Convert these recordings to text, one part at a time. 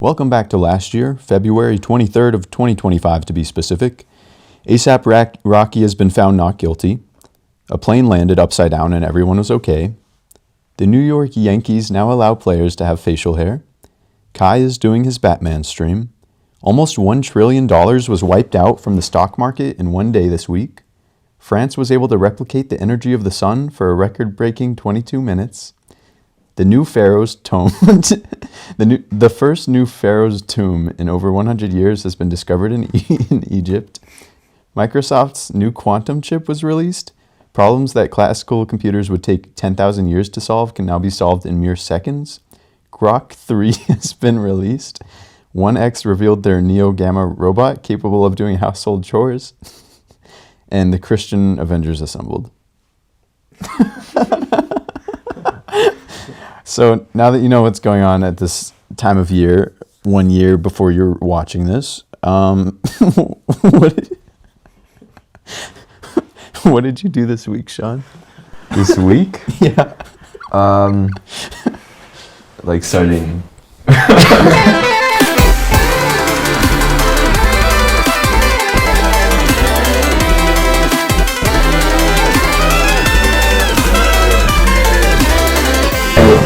Welcome back to last year, February 23rd of 2025 to be specific. A$AP Rocky has been found not guilty. A plane landed upside down and everyone was okay. The New York Yankees now allow players to have facial hair. Kai is doing his Batman stream. Almost $1 trillion was wiped out from the stock market in one day this week. France was able to replicate the energy of the sun for a record-breaking 22 minutes. The new pharaoh's tomb, the first new pharaoh's tomb in over 100 years has been discovered in Egypt. Microsoft's new quantum chip was released. Problems that classical computers would take 10,000 years to solve can now be solved in mere seconds. Grok 3 has been released. 1X revealed their Neo Gamma robot capable of doing household chores. And the Christian Avengers assembled. So now that you know what's going on at this time of year, 1 year before you're watching this, what did you do this week, Sean? This week? Yeah. Like starting.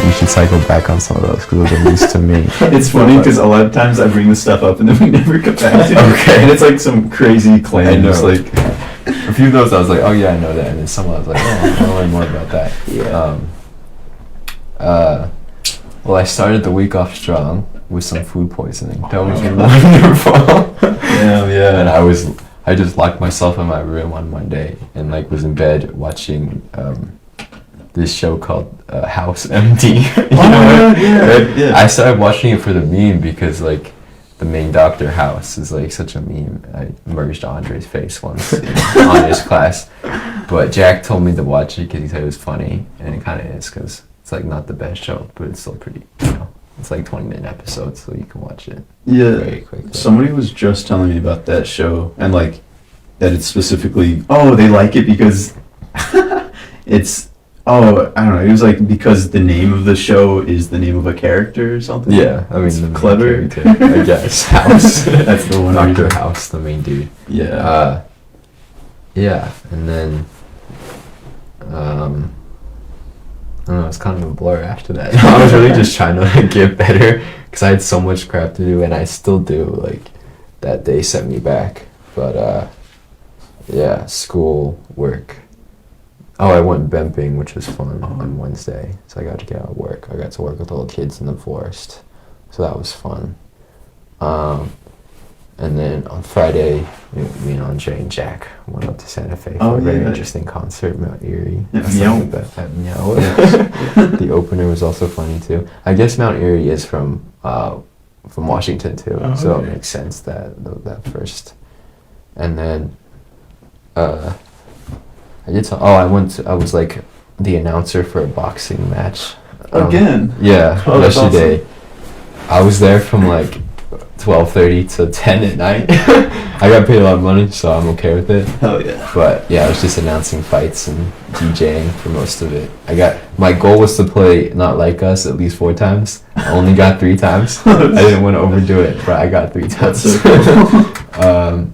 We should cycle back on some of those because those are news to me. It's funny because a lot of times I bring this stuff up and then we never get back to it. Okay. And it's like some crazy claim. I know. Just like A few of those I was like, oh yeah, I know that. And then some I was like, oh, I want to learn more about that. Yeah. Well, I started the week off strong with some food poisoning. That was wonderful. yeah. And I just locked myself in my room on Monday and like was in bed watching this show called House MD. Yeah. I started watching it for the meme because like the main Dr. House is like such a meme. I merged Andre's face once in Andre's class, but Jack told me to watch it because he said it was funny, and it kind of is because it's like not the best show, but it's still pretty. It's like 20-minute episodes, so you can watch it very quickly. Somebody was just telling me about that show and like that it's specifically they like it because it's. Oh, I don't know. It was like because the name of the show is the name of a character or something. Yeah, I mean, it's the clever. I guess House. That's the one. Dr. House, the main dude. Yeah. Yeah, and then I don't know. It's kind of a blur after that. I was really just trying to like get better because I had so much crap to do, and I still do. Like that day set me back, but yeah, school, work. Oh, I went bemping, which was fun on Wednesday. So I got to get out of work. I got to work with little kids in the forest. So that was fun. And then on Friday, me and Andre and Jack went up to Santa Fe for a very interesting concert, Mount Erie. Meow. Meow. The opener was also funny too. I guess Mount Erie is from Washington too, so it makes sense that first. And then I was like the announcer for a boxing match. Again? Yeah, yesterday. Awesome. I was there from like 12:30 to 10 at night. I got paid a lot of money, so I'm okay with it. Hell yeah. But yeah, I was just announcing fights and DJing for most of it. My goal was to play Not Like Us at least 4 times. I only got 3 times. I didn't want to overdo it, but I got 3 times. That's so cool.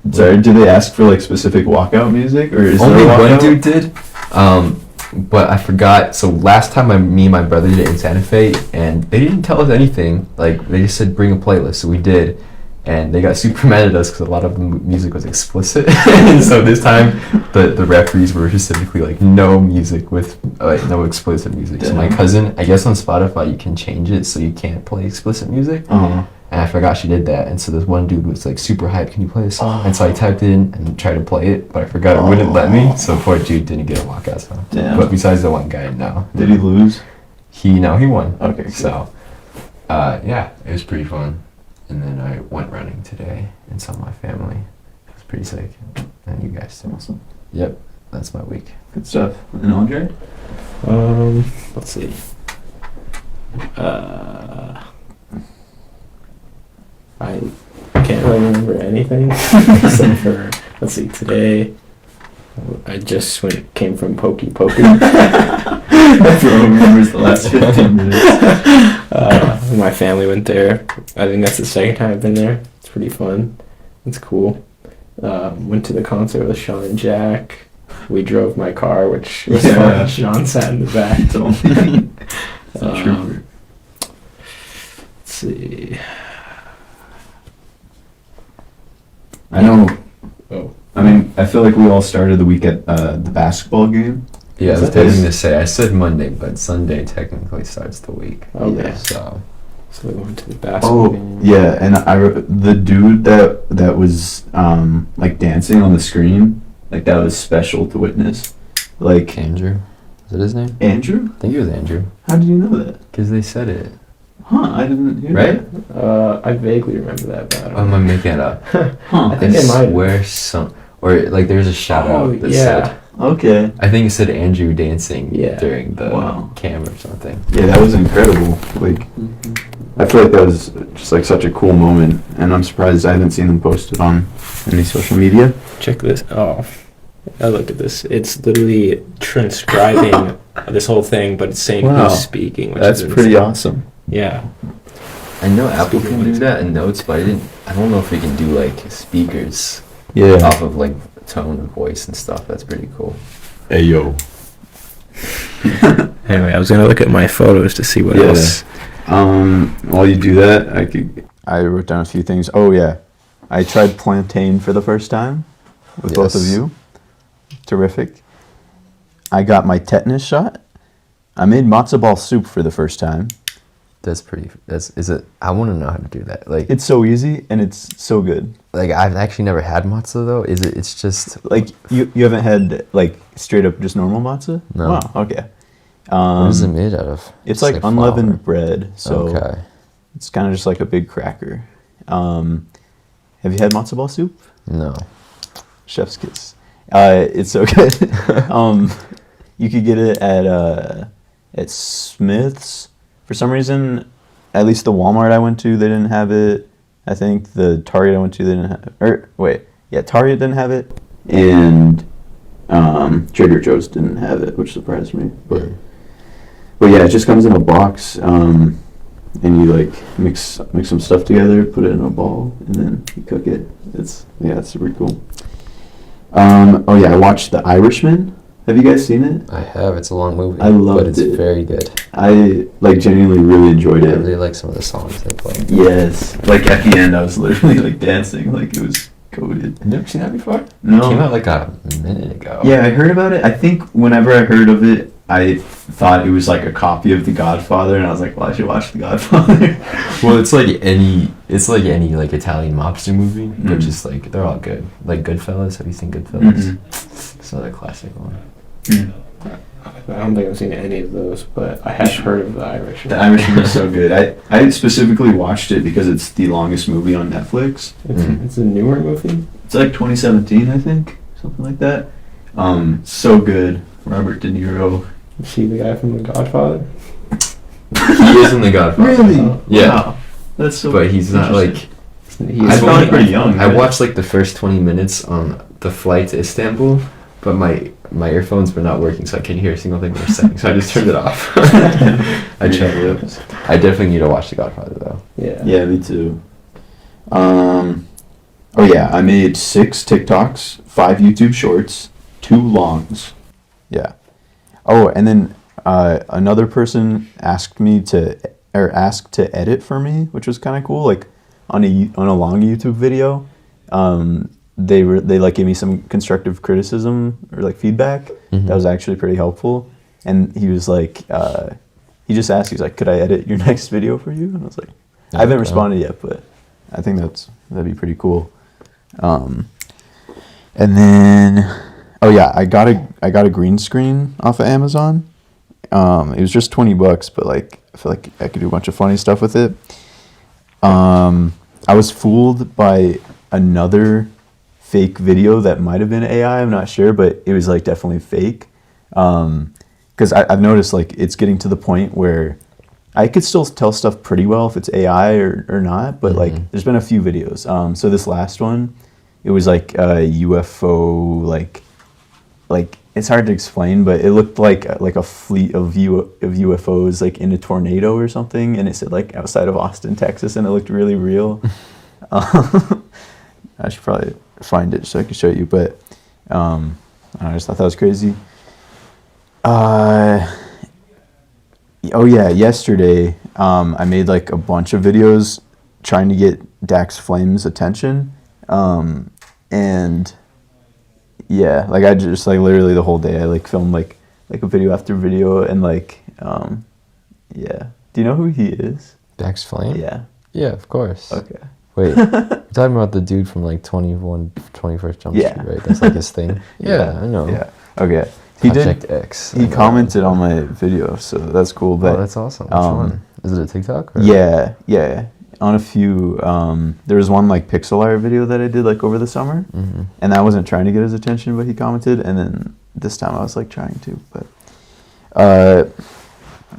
Did they ask for like specific walkout music or is only there one dude did? But I forgot. So last time me and my brother did it in Santa Fe, and they didn't tell us anything. Like they just said bring a playlist, so we did, and they got super mad at us because a lot of the music was explicit. And so this time the referees were specifically like no music with no explicit music. Damn. So my cousin, I guess on Spotify you can change it so you can't play explicit music. And I forgot she did that, and so this one dude was like super hyped, can you play this song? And so I typed it in and tried to play it, but I forgot it wouldn't let me, so poor dude didn't get a walkout song. Damn. But besides the one guy, no. Did he lose? He won. Okay, cool. So, yeah, it was pretty fun. And then I went running today and saw my family. It was pretty sick. And you guys too. Awesome. Yep, that's my week. Good stuff. And Andre? Let's see. I can't really remember anything except for, let's see, today I just came from Pokey Pokey. Everyone remembers the last 15 minutes. My family went there. I think that's the second time I've been there. It's pretty fun. It's cool. Went to the concert with Sean and Jack. We drove my car, which was fun. Sean sat in the back. Trooper. Let's see. I know. Oh. I mean, I feel like we all started the week at the basketball game. Yeah, I was Is- going to say, I said Monday, but Sunday technically starts the week. Okay. So, So we went to the basketball Oh game. yeah, and the dude that was like dancing on the screen, like that was special to witness. Like Andrew? Is that his name? Andrew? I think it was Andrew. How did you know that? Because they said it. Huh? I didn't hear Right? that. I vaguely remember that, but I Oh, don't am I making it up? Huh? I think it might. swear or like there's a shout out that said, Okay. I think it said Andrew dancing Yeah. during the Wow. cam or something. Yeah, that was incredible. Like, I feel like that was just like such a cool moment, and I'm surprised I haven't seen them posted on any social media. Check this. Oh, I looked at this. It's literally transcribing this whole thing, but it's saying Wow. who's speaking. Which That's is pretty insane. awesome. Yeah. I know Apple Speaking can do of- that in Notes, but I don't know if we can do like speakers Yeah. off of like tone of voice and stuff. That's pretty cool. Hey yo. Anyway, I was gonna look at my photos to see what Yeah. else. While you do that, I wrote down a few things. Oh yeah, I tried plantain for the first time with both of Yes. you. Terrific. I got my tetanus shot. I made matzo ball soup for the first time. Is it? I want to know how to do that. Like, It's so easy and it's so good. like I've actually never had matzo though. It's just Like you haven't had like straight up just normal matzo? No. Wow. Okay. what is it made out of? It's like unleavened bread, so Okay. it's kind of just like a big cracker. Have you had matzo ball soup? No. Chef's kiss. It's so good. You could get it at Smith's. For some reason, at least the Walmart I went to, they didn't have it. I think the Target I went to, they didn't have. Target didn't have it, and Trader Joe's didn't have it, which surprised me. But yeah, it just comes in a box, and you like mix some stuff together, put it in a ball, and then you cook it. It's super cool. I watched The Irishman. Have you guys seen it? I have. It's a long movie. I loved but it's it. very good. I like genuinely really enjoyed I it. really like some of the songs they play. Yes, like at the end, I was literally like dancing, like it was coded. You never seen that before? No. It came out like a minute ago. Yeah, I heard about it. I think whenever I heard of it, I thought it was like a copy of The Godfather, and I was like, well, I should watch The Godfather. Well, it's like any like Italian mobster movie, but Mm. just like they're all good. Like Goodfellas. Have you seen Goodfellas? Mhm. It's another classic one. I don't think I've seen any of those, but I have heard of The Irishman. The Irishman is so good. I specifically watched it because it's the longest movie on Netflix. It's a newer movie. It's like 2017, I think, something like that. So good. Robert De Niro. Is he the guy from The Godfather? He is in The Godfather. Really? Yeah. Wow. That's so. But he's not like. He's He's probably only- pretty young. I right? watched like the first 20 minutes on the flight to Istanbul, but my earphones were not working, so I couldn't hear a single thing they were saying. So I just turned it off. I tried it. I definitely need to watch The Godfather though. Yeah. Yeah, me too. I made 6 TikToks, 5 YouTube shorts, 2 longs. Yeah. Oh, and then another person asked to edit for me, which was kind of cool. Like on a long YouTube video, they like gave me some constructive criticism or like feedback. Mhm. That was actually pretty helpful. And he was like, he just asked, he's like, could I edit your next video for you? And I was like, I haven't Okay. responded yet, but I think that'd be pretty cool. And then, I got a green screen off of Amazon. It was just $20, but like I feel like I could do a bunch of funny stuff with it. I was fooled by another fake video that might have been AI. I'm not sure, but it was like definitely fake. Because I've noticed like it's getting to the point where I could still tell stuff pretty well if it's AI or not, but like there's been a few videos. So this last one, it was like a UFO like it's hard to explain, but it looked like a fleet of UFOs like in a tornado or something, and it said like outside of Austin, Texas, and it looked really real. I should probably find it so I can show you, but I just thought that was crazy. Oh yeah, yesterday I made like a bunch of videos trying to get Dax Flame's attention, and yeah, like I just like literally the whole day I like filmed like a video after video, and like yeah. Do you know who he is? Dax Flame? Yeah. Yeah, of course. Okay. Wait, you're talking about the dude from like 21st Jump Yeah. Street, right? That's like his thing. Yeah, I know. Yeah. Okay. He Project did. X. He commented on my video, so that's cool. But oh, that's awesome. Which one? Is it a TikTok? Or? yeah. On a few, there was one like pixel art video that I did like over the summer, Mm-hmm. and I wasn't trying to get his attention, but he commented, and then this time I was like trying to, but,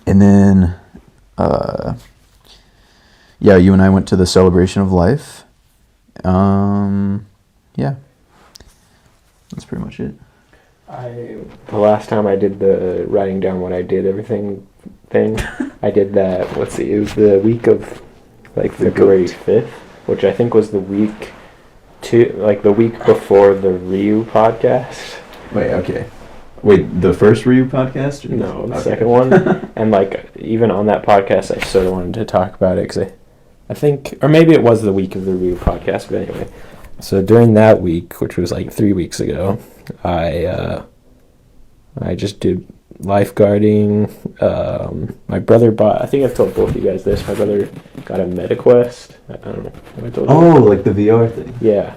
and then, yeah, you and I went to the Celebration of Life. Yeah, that's pretty much it. The last time I did the writing down what I did everything thing, I did that. Let's see, it was the week of like February 5th, which I think was the week the week before the Ryu podcast. Wait, okay. Wait, the first Ryu podcast? Or No, the okay. second one. And like even on that podcast, I sort of wanted to talk about it because I think, or maybe it was the week of the Ryu podcast, but anyway. So during that week, which was like 3 weeks ago, I just did lifeguarding. My brother bought, I think I've told both of you guys this, my brother got a MetaQuest. I don't know. Have I told you? Oh, like the VR thing? Yeah.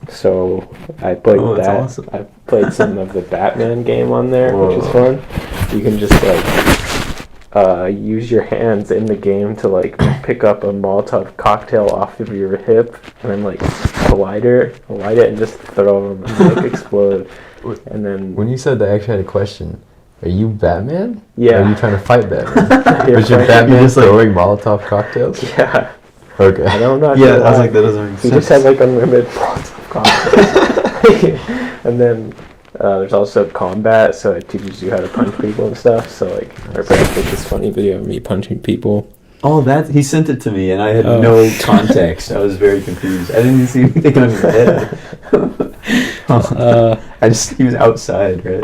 So I played that's that. awesome. I played some of the Batman game on there, which is Whoa. fun. You can just like use your hands in the game to like pick up a Molotov cocktail off of your hip and then like light it and just throw them and like explode. And then When you said that, I actually had a question. Are you Batman? Yeah. Or are you trying to fight Batman? Yeah, Was your right. Batman You just, like- throwing Molotov cocktails? yeah, Okay. I don't know. Yeah, I was like, that doesn't make He sense. just had like unlimited Molotov cocktails. And then there's also combat, so it teaches you how to punch people and stuff. So like, our parents did this funny video of me punching people. Oh, he sent it to me, and I had Oh. no context. I was very confused. I didn't see anything on your head. He was outside, right?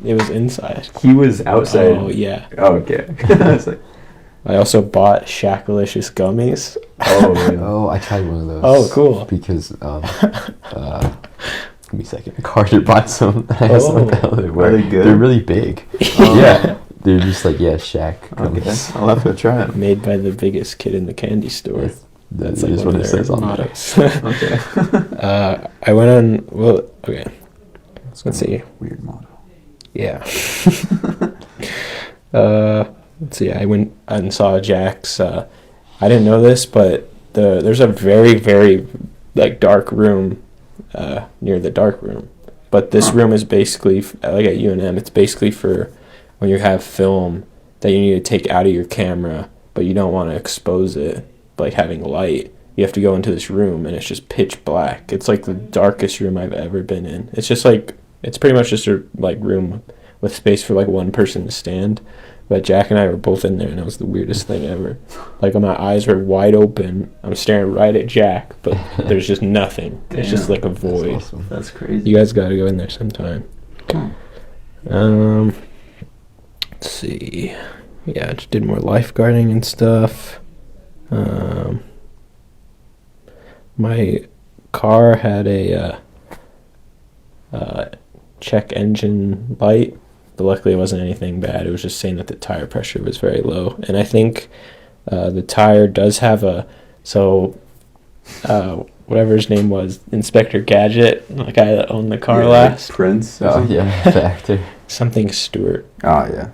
It was inside. He was outside. Oh yeah. Oh, okay. I was like, I also bought Shackalicious gummies. oh, man. Oh, I tried one of those. Oh, cool. Because, give me a second. Carter bought some. I asked him what the hell they were. Are they good? They're really big. Oh. Yeah. They're just like, Shaq Okay, gummies. I'll have to try them. Made by the biggest kid in the candy store. That's like just one what of it their says on there. mottos. Okay. I went on. Well, okay. Let's see. Weird model. Yeah. Let's see. I went and saw Jack's. I didn't know this, but there's a very, very like dark room near the dark room. But this room is basically like at UNM. It's basically for when you have film that you need to take out of your camera, but you don't want to expose it, like having light. You have to go into this room, and it's just pitch black. It's like the darkest room I've ever been in. It's just like, it's pretty much just a like room with space for like one person to stand. But Jack and I were both in there, and it was the weirdest thing ever. Like, my eyes were wide open. I'm staring right at Jack, but there's just nothing. It's just like a void. That's awesome. That's crazy. You guys got to go in there sometime. Let's see. Yeah, I just did more lifeguarding and stuff. My car had a check engine light, but luckily it wasn't anything bad. It was just saying that the tire pressure was very low. And I think the tire does have whatever his name was, Inspector Gadget, the guy that owned the car last. Prince. Oh, yeah. The actor. Something Stewart. Oh, yeah.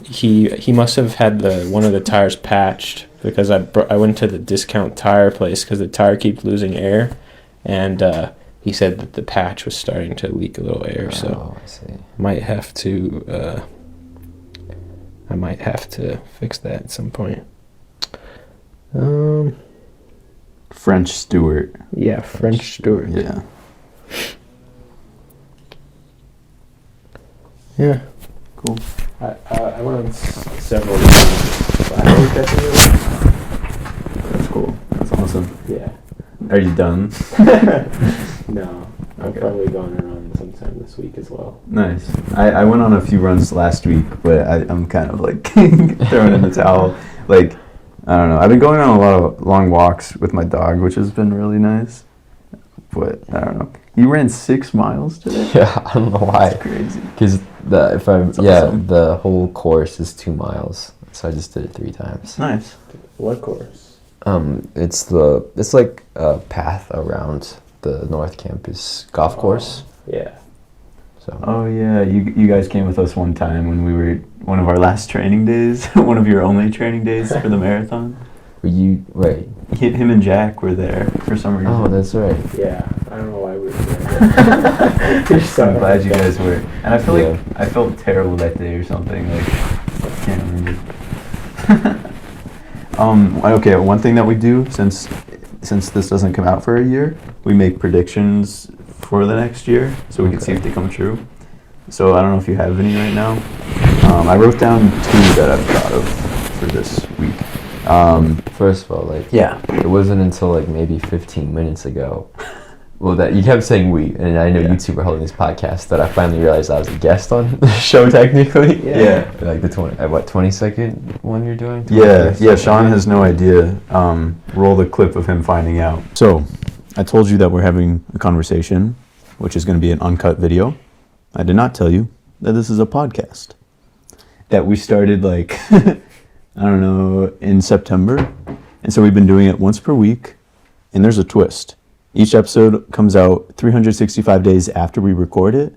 He must have had one of the tires patched, because I went to the discount tire place because the tire keeps losing air, and he said that the patch was starting to leak a little air. So I see. I might have to fix that at some point. French Stewart. Yeah, French Stewart. Yeah. Yeah. Cool. I went on several runs last week, I think. That's cool. That's awesome. Yeah. Are you done? No. I'm Okay. probably going to run sometime this week as well. Nice. I went on a few runs last week, but I'm kind of like throwing in the towel. Like, I don't know. I've been going on a lot of long walks with my dog, which has been really nice. But I don't know. You ran 6 miles today? Yeah, I don't know why. That's crazy. Because awesome. the whole course is 2 miles, so I just did it 3 times. Nice. What course? It's like a path around the North Campus golf course. Yeah. So Oh yeah, you guys came with us one time when we were one of our last training days, one of your only training days for the marathon. were you right? Him and Jack were there for some reason. Oh, that's right. Yeah. I don't know why we were there. You're so I'm glad you guys were. And I feel Yeah. like I felt terrible that day or something. Like, I can't remember. Okay, one thing that we do since this doesn't come out for a year, we make predictions for the next year so we can see if they come true. So I don't know if you have any right now. I wrote down 2 that I've thought of for this week. First of all, like, Yeah. it wasn't until like maybe 15 minutes ago. Well, that you kept saying we, and I know Yeah. you two were holding this podcast, that I finally realized I was a guest on the show technically. Yeah. Like the 20-second one you're doing? Yeah, 20 Sean has no idea. Roll the clip of him finding out. So, I told you that we're having a conversation, which is going to be an uncut video. I did not tell you that this is a podcast. That we started like, I don't know, in September. And so we've been doing it once per week. And there's a twist. Each episode comes out 365 days after we record it.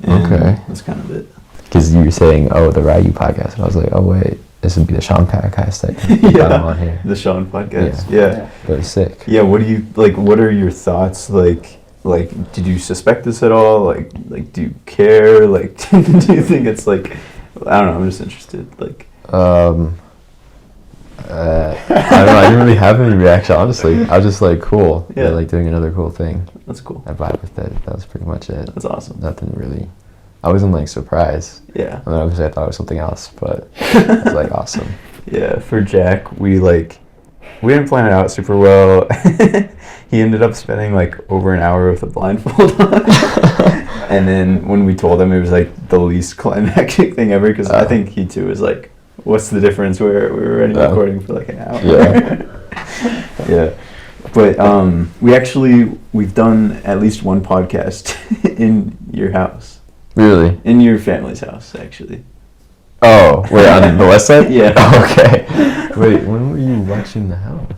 And Okay. that's kind of it. Because you were saying, oh, the Ryu podcast, and I was like, oh wait, this would be the Sean podcast that you got him on here. The Sean podcast. Yeah. Yeah. Really sick. Yeah, what do you like? What are your thoughts? Like, did you suspect this at all? Like, do you care? Like, do you think it's like, I don't know. I'm just interested. Like, I don't know. I didn't really have any reaction, honestly. I was just like, cool. Yeah. They're like doing another cool thing. that's cool. I vibe with it. That was pretty much it. That's awesome. Nothing really. I wasn't like surprised. Yeah, I mean, obviously I thought it was something else, but it was like awesome. yeah. For Jack, we didn't plan it out super well. He ended up spending like over an hour with a blindfold on. And then when we told him, it was like the least climactic thing ever, because I think he too was like, what's the difference? We were already recording for like an hour. Yeah. Yeah. But we've done at least one podcast in your house. Really? In your family's house, actually. Oh, wait, on the west side? Yeah. Okay. Wait, when were you watching the house?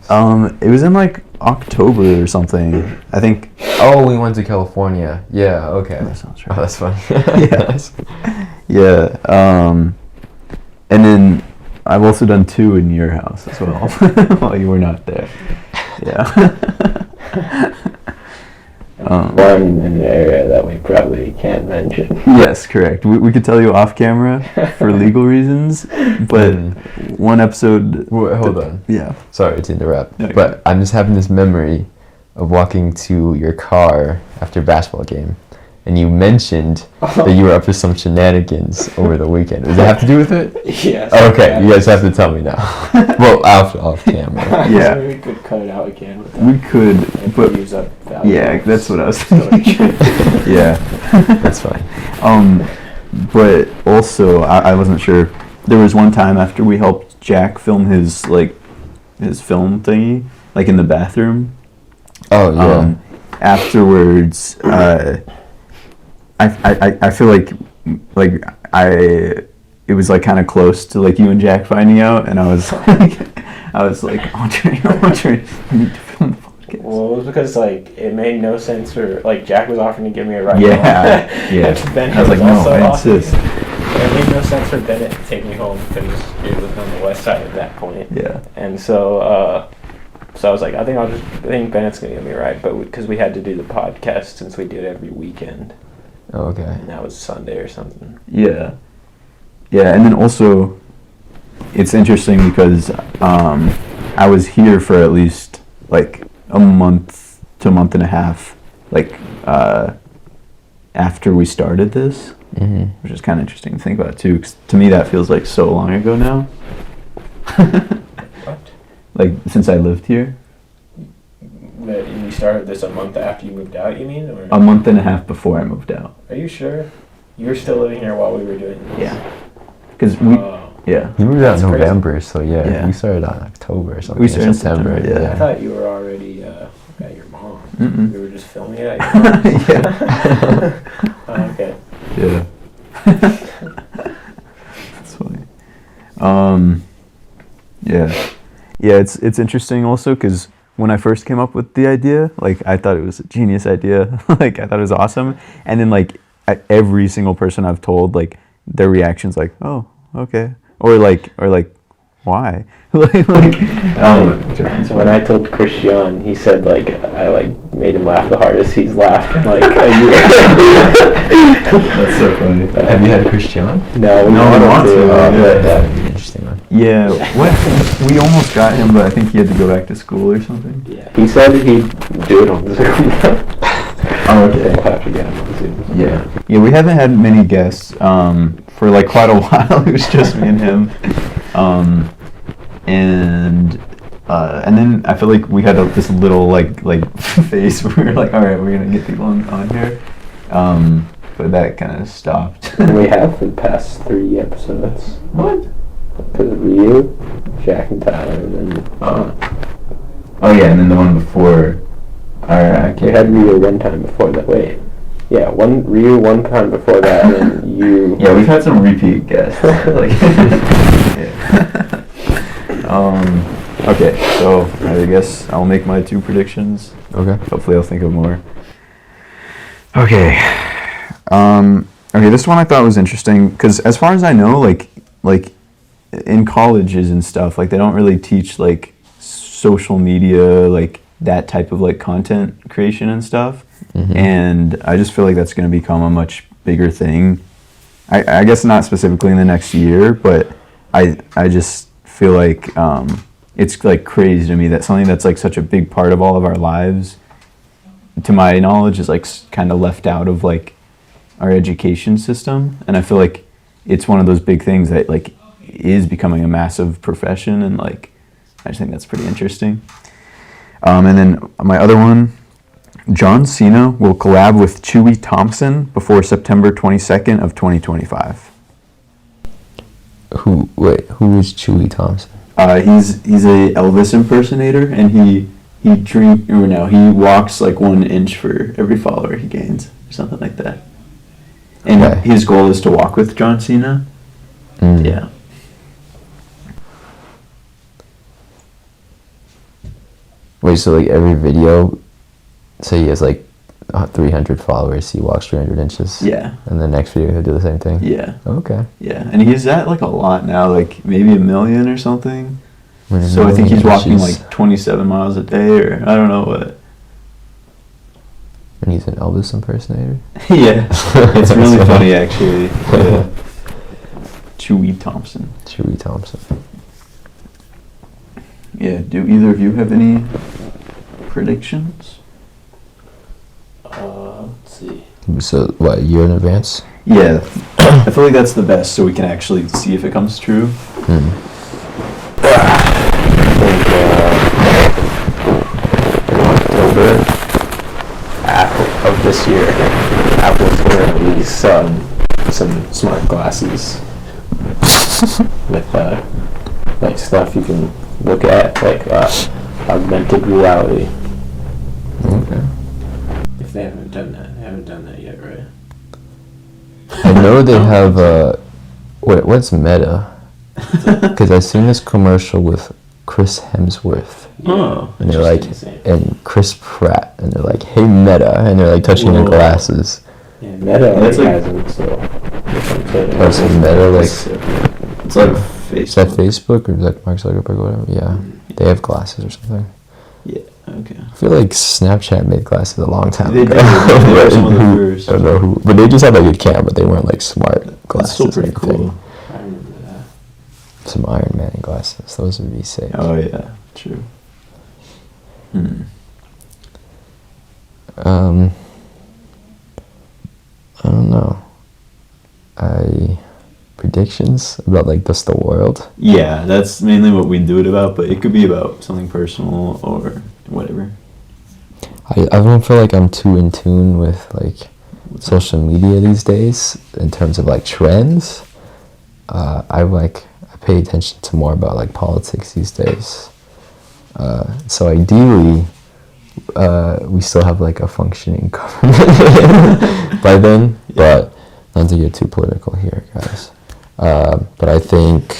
It was in like October or something. I think. Oh, we went to California. Yeah, okay. That sounds Oh, right. that's fun. Yeah. Nice. Yeah. And then I've also done 2 in your house as well while you were not there. Yeah. One in the area that we probably can't mention. Yes, correct. We could tell you off camera for legal reasons, but one episode. Wait, hold on. Yeah. Sorry to interrupt, No, but I'm just having this memory of walking to your car after a basketball game, and you mentioned that you were up to some shenanigans over the weekend. Does it have to do with it? Yes. Okay, you guys have to tell me now. Well, off camera. Yeah. Maybe we could cut it out again. With that. We could, If but we use up valuable yeah, that's what I was thinking. storage. Yeah. That's fine. But also, I wasn't sure. There was one time after we helped Jack film his film thingy, like in the bathroom. Oh yeah. Afterwards, I feel like it was like kind of close to like you and Jack finding out, and I was like, Andre, you need to film the podcast. Well, it was because like it made no sense for like Jack was offering to give me a ride. Yeah, home. yeah. And Bennett I was like, no, also I offering- insist. It made no sense for Bennett to take me home because he was on the west side at that point. Yeah. And so I was like, I think Bennett's gonna give me a ride, but because we had to do the podcast since we did it every weekend, Oh, okay. and that was Sunday or something. Yeah. Yeah, and then also, it's interesting because I was here for at least like a month to a month and a half, like after we started this. which is kind of interesting to think about too. 'Cause to me, that feels like so long ago now. What? Like since I lived here, That you started this a month after you moved out, you mean? Or a month and a half before I moved out. are you sure? You were still living here while we were doing this? Yeah, because we, yeah, You moved out in That's crazy. November, so Yeah. we started on October or something. We started or in September, yeah. I thought you were already at your mom's. Mm-mm. We were just filming it at your mom's. Yeah. Oh, okay. Yeah. That's funny. Yeah. Yeah, it's interesting also because when I first came up with the idea, like I thought it was a genius idea. Like I thought it was awesome. And then like every single person I've told, like their reaction's like, oh, okay. Or like why? So when I told Christian, he said like I like made him laugh the hardest he's laughed in like a year. That's so funny. Have you had Christian? No, we want to, but, That would be an interesting one. Yeah, what? We almost got him, but I think he had to go back to school or something. yeah, he said he'd do it on Zoom. Oh, okay. We'll have to get him on Zoom. Yeah. Yeah, we haven't had many guests for like quite a while. It was just me and him. And then I feel like we had this little like phase where we were like, all right, we're gonna get people on here. But that kind of stopped. We have for the past 3 episodes. What? Because of Ryu, Jack and Tyler, and then Oh yeah, and then the one before. Alright, we had Ryu one time before that. Wait, yeah, Ryu one time before that, and then you. Yeah, we've had some repeat guests. Like, yeah. Okay, so I guess I'll make my 2 predictions. Okay. Hopefully I'll think of more. Okay. Okay, this one I thought was interesting because as far as I know, like in colleges and stuff, like they don't really teach like social media, like that type of like content creation and stuff. And I just feel like that's going to become a much bigger thing. I guess not specifically in the next year, but I just feel like it's like crazy to me that something that's like such a big part of all of our lives, to my knowledge, is like kind of left out of like our education system. And I feel like it's one of those big things that like is becoming a massive profession, and like I just think that's pretty interesting. And then my other one, John Cena will collab with Chewie Thompson before September 22nd of 2025. Who is Chewie Thompson? He's a Elvis impersonator, and he walks like 1 inch for every follower he gains, or something like that. And Okay. his goal is to walk with John Cena. Yeah. Wait, so like every video, say he has like 300 followers, he walks 300 inches? Yeah. And the next video he'll do the same thing? Yeah. Okay. Yeah. And he's at like a lot now, like maybe 1 million or something. Wait, So I think he's walking inches. like 27 miles a day, or I don't know what. And he's an Elvis impersonator? Yeah. It's really funny actually. Yeah. Chewie Thompson. Chewie Thompson. Yeah. Do either of you have any predictions? Let's see. So, what, a year in advance? Yeah. I feel like that's the best, so we can actually see if it comes true. October of this year, Apple's going to release some smart glasses with like stuff you can look at, like augmented reality. Okay. If they haven't done that yet, right? I know they have, what's Meta? Because I've seen this commercial with Chris Hemsworth. Oh. And they're like, Interesting. and Chris Pratt, and they're like, hey Meta, and they're like touching their Whoa. glasses. Yeah, Meta That's already like- has them, so. Oh, so Meta, like, It's like is that Facebook. Facebook or is that Mark Zuckerberg or whatever? Yeah, they have glasses or something. Yeah. Okay. I feel like Snapchat made glasses a long time They ago. did. They were some of the Who- first. I don't know who, but they just had like a camera. They weren't like smart That's glasses. still or pretty anything. cool. I remember that. Some Iron Man glasses. Those would be sick. Oh yeah. True. I don't know. predictions about like just the world. Yeah, that's mainly what we do it about, but it could be about something personal or whatever. I don't feel like I'm too in tune with like social media these days in terms of like trends. I pay attention to more about like politics these days. So ideally, we still have like a functioning government by then, but not to get too political here, guys. But I think,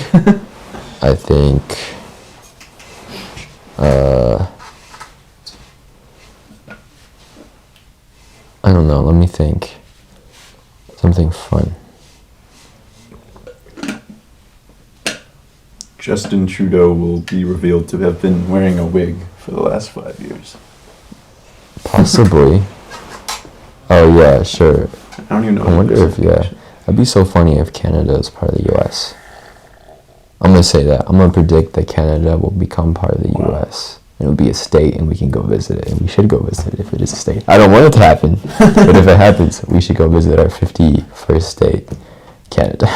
I don't know, let me think. Something fun. Justin Trudeau will be revealed to have been wearing a wig for the last 5 years. Possibly. Oh yeah, sure. I don't even know. I wonder if, that'd be so funny if Canada is part of the US. I'm gonna say that. I'm gonna predict that Canada will become part of the US. It'll be a state and we can go visit it. And we should go visit it if it is a state. I don't want it to happen, but if it happens, we should go visit our 51st state, Canada.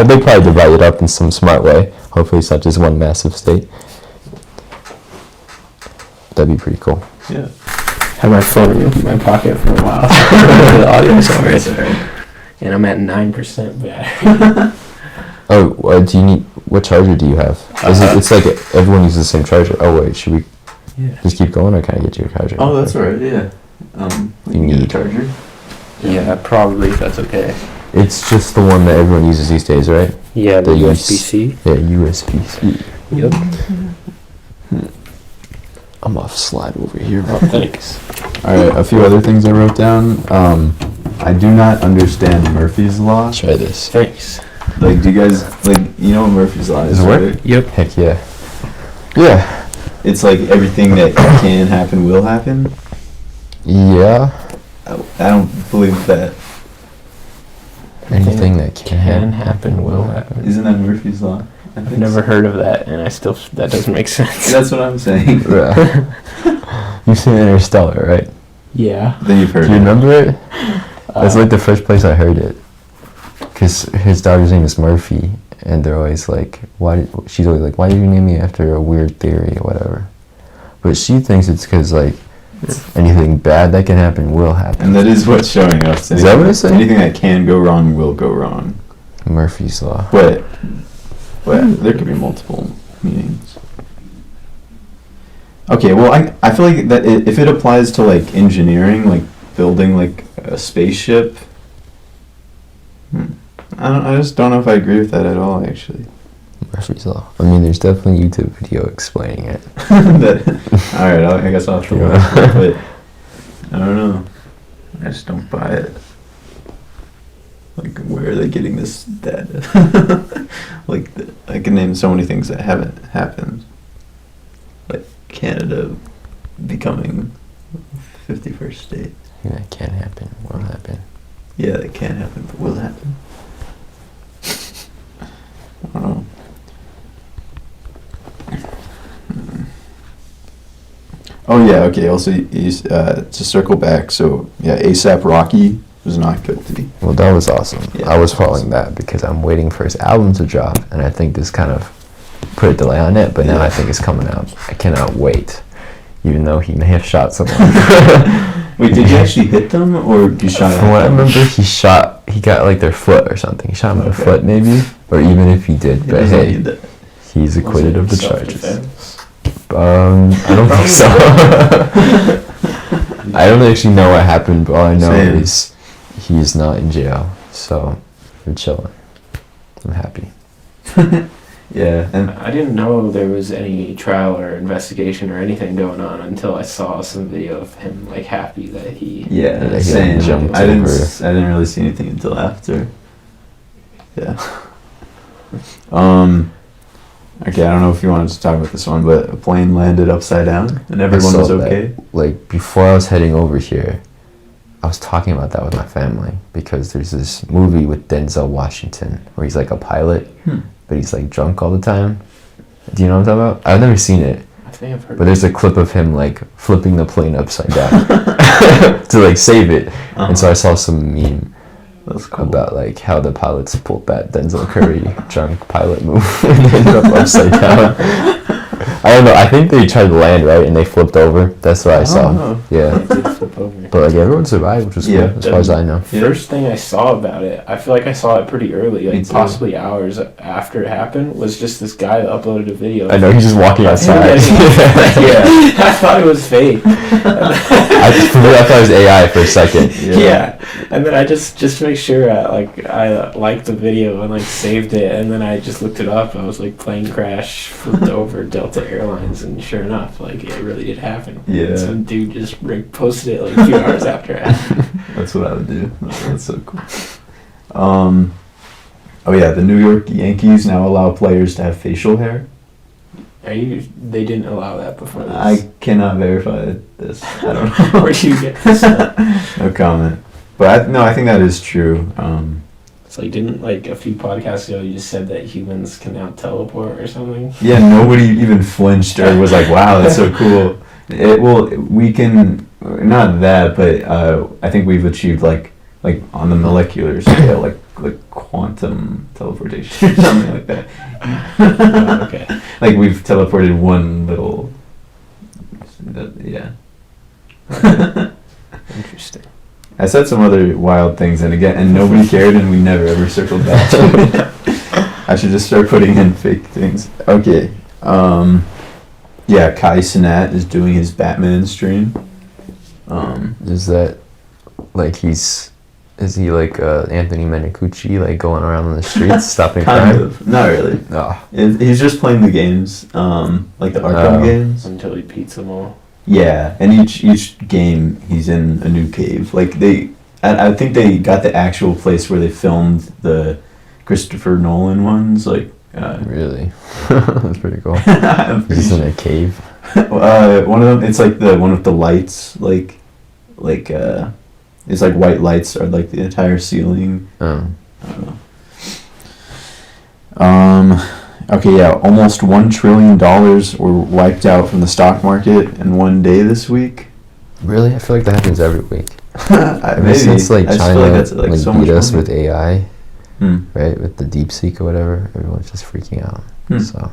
They probably divide it up in some smart way. Hopefully it's not just one massive state. That'd be pretty cool. Yeah. Had my phone in my pocket for a while. The audio's alright. And I'm at 9% battery. Oh, do you need, what charger do you have? It's like everyone uses the same charger. Oh wait, should we just keep going or can I get you a charger? Oh, that's right, yeah. You need a charger? Yeah, probably, if that's okay. It's just the one that everyone uses these days, right? Yeah, the USB-C. Yeah, USB-C. Yep. I'm off slide over here. Oh, thanks. Alright, a few other things I wrote down. I do not understand Murphy's Law. Try this. Thanks. Like, do you guys, like, you know what Murphy's Law is, Does it work? right? Yep. Heck yeah. Yeah. It's like everything that can happen will happen. Yeah. I don't believe that. Anything that can happen will happen. Isn't that Murphy's Law? I've never heard of that, and that doesn't make sense. That's what I'm saying. You've seen Interstellar, right? Yeah. Then you've heard Do you it. remember it? That's like the first place I heard it. Because his daughter's name is Murphy, and they're always like, she's always like, why did you name me after a weird theory or whatever? But she thinks it's because, like, anything bad that can happen will happen. And that is what's showing us. Is that what it's saying? Anything that can go wrong will go wrong. Murphy's Law. But there could be multiple meanings. Okay, well, I feel like that if it applies to, like, engineering, like, building, like, a spaceship, I just don't know if I agree with that at all, actually. Murphy's Law. I mean, there's definitely a YouTube video explaining it. Alright, I guess I'll have to watch it, but I don't know. I just don't buy it. Like, where are they getting this data? Like, I can name so many things that haven't happened. Like, Canada becoming 51st state. Yeah, that can happen. Will happen. Yeah, that can happen, but will happen. I don't know. Oh yeah, okay, also, to circle back, so, yeah, ASAP Rocky was not guilty. Well, that was awesome. Yeah, I was following that because I'm waiting for his album to drop, and I think this kind of put a delay on it, but now I think it's coming out. I cannot wait, even though he may have shot someone. Wait, did you actually hit them, or you shot From what I remember, he got like their foot or something. He shot him in the foot, maybe, or even if he did, but hey, he's acquitted of the charges. I don't think so. I don't actually know what happened, but all I know is he's not in jail, so we're chilling. I'm happy. Yeah, and I didn't know there was any trial or investigation or anything going on until I saw some video of him like happy that he. yeah, he same. jumped I didn't really see anything until after. Yeah. Okay, I don't know if you wanted to talk about this one, but a plane landed upside down and everyone was okay. Like, before I was heading over here, I was talking about that with my family because there's this movie with Denzel Washington where he's like a pilot, but he's like drunk all the time. Do you know what I'm talking about? I've never seen it, I think I've heard. but there's a clip of him like flipping the plane upside down to like save it. And so I saw some meme That's cool. about like how the pilots pulled that Denzel Curry drunk pilot move and ended up upside down. I don't know. I think they tried to land right and they flipped over. That's what I saw. know. Yeah, It did flip over. but like everyone survived, which was Yeah. cool as far as I know. First thing I saw about it, I feel like I saw it pretty early, Me like too. possibly hours after it happened, was just this guy that uploaded a video. I know he's just walking outside. Yeah, I thought it was fake. For me, I thought it was AI for a second. Yeah. And then I just to make sure, I liked the video and like saved it, and then I just looked it up. I was like, plane crash flipped over Delta Airlines, and sure enough, like it really did happen. Yeah. And some dude just posted it like a few hours after it happened. That's what I would do. That's so cool. Oh yeah, the New York Yankees now allow players to have facial hair. They didn't allow that before this. I cannot verify this. I don't know. Where do you get this? No comment. But I think that is true. It's like, didn't like a few podcasts ago you just said that humans can now teleport or something? Yeah, nobody even flinched or was like, "Wow, that's so cool." We can not that, but I think we've achieved like on the molecular scale, like quantum teleportation or something like that. Oh, okay. Like we've teleported one little. Yeah. Interesting. I said some other wild things, and nobody cared, and we never ever circled back to it. I should just start putting in fake things. Okay. Yeah, Kai Cenat is doing his Batman stream. Is that like is he like Anthony Menicucci, like going around on the streets stopping Kind crime? of. Not really. Oh. He's just playing the games, like the Arkham games. Until he beats them all. Yeah, and each game he's in a new cave. Like I think they got the actual place where they filmed the Christopher Nolan ones. Like Really? That's pretty cool. I'm pretty He's in sure. a cave. One of them, it's like the one with the lights, it's like white lights are like the entire ceiling. Oh. I don't know. Okay, yeah, almost $1 trillion were wiped out from the stock market in one day this week. Really? I feel like that happens every week. Maybe. Ever since like I just China feel like that's like so much beat us money. with AI, Hmm. right? With the DeepSeek or whatever, everyone's just freaking out. Hmm. So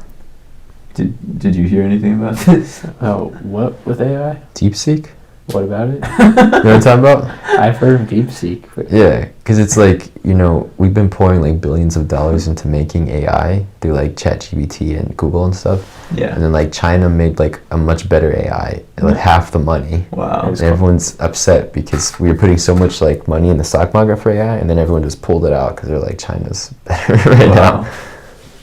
Did you hear anything about this? Oh, what with AI? DeepSeek? What about it? You know what I'm talking about? I've heard of DeepSeek. But Yeah, because it's like, we've been pouring like billions of dollars into making AI through like ChatGPT and Google and stuff. Yeah. And then like China made like a much better AI at like half the money. Wow. And everyone's upset because we were putting so much like money in the stock market for AI, and then everyone just pulled it out because they're like, China's better right Wow. now.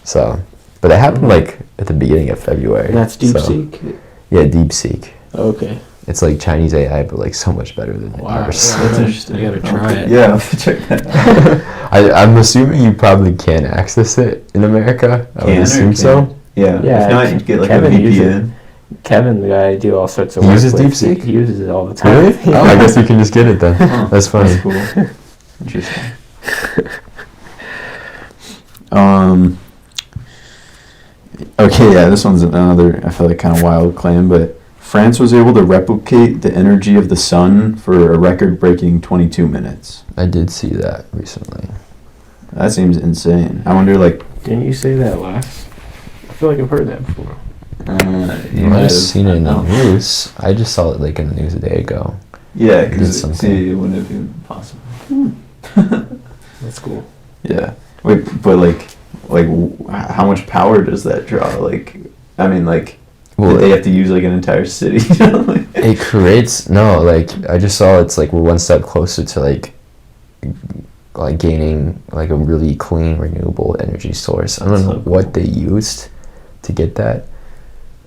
So, but that happened like at the beginning of February. and that's So, DeepSeek? yeah, DeepSeek. Okay. It's like Chinese AI, but like so much better than Wow. ours. That's interesting. You gotta try it. Yeah, I'll have to check that out. I'm assuming you probably can access it in America. I would Can or assume can't? so. Yeah. Yeah, If not, you get like Kevin a uses VPN. Kevin, the guy I do all sorts of He work uses with, DeepSeek? He uses it all the time. Really? Oh, I guess we can just get it then. Huh, That's funny. That's cool. Interesting. Okay, yeah, this one's another, I feel like, kind of wild claim, but France was able to replicate the energy of the sun for a record-breaking 22 minutes. I did see that recently. That seems insane. I wonder, like, Didn't you say that last? I feel like I've heard that before. you I might have have- seen it in the no. news. I just saw it like in the news a day ago. Yeah, Did because something. see, it wouldn't have been possible. That's cool. Yeah. Wait, but how much power does that draw? Like, I mean, like, Well, they have to use like an entire city. Like, it creates I just saw it's like we're one step closer to like gaining like a really clean renewable energy source. I don't know So cool. what they used to get that.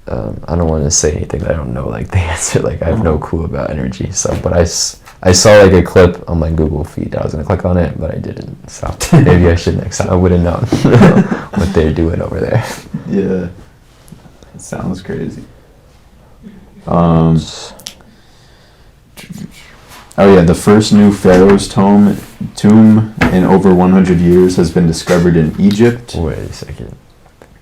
I don't want to say anything that I don't know like the answer. Like I have no clue about energy. So, but I saw like a clip on my Google feed. I was gonna click on it, but I didn't. So maybe I should next time. I would have known what they're doing over there. yeah. It sounds crazy. Oh yeah, the first new pharaoh's tomb in over 100 years has been discovered in Egypt. Wait a second.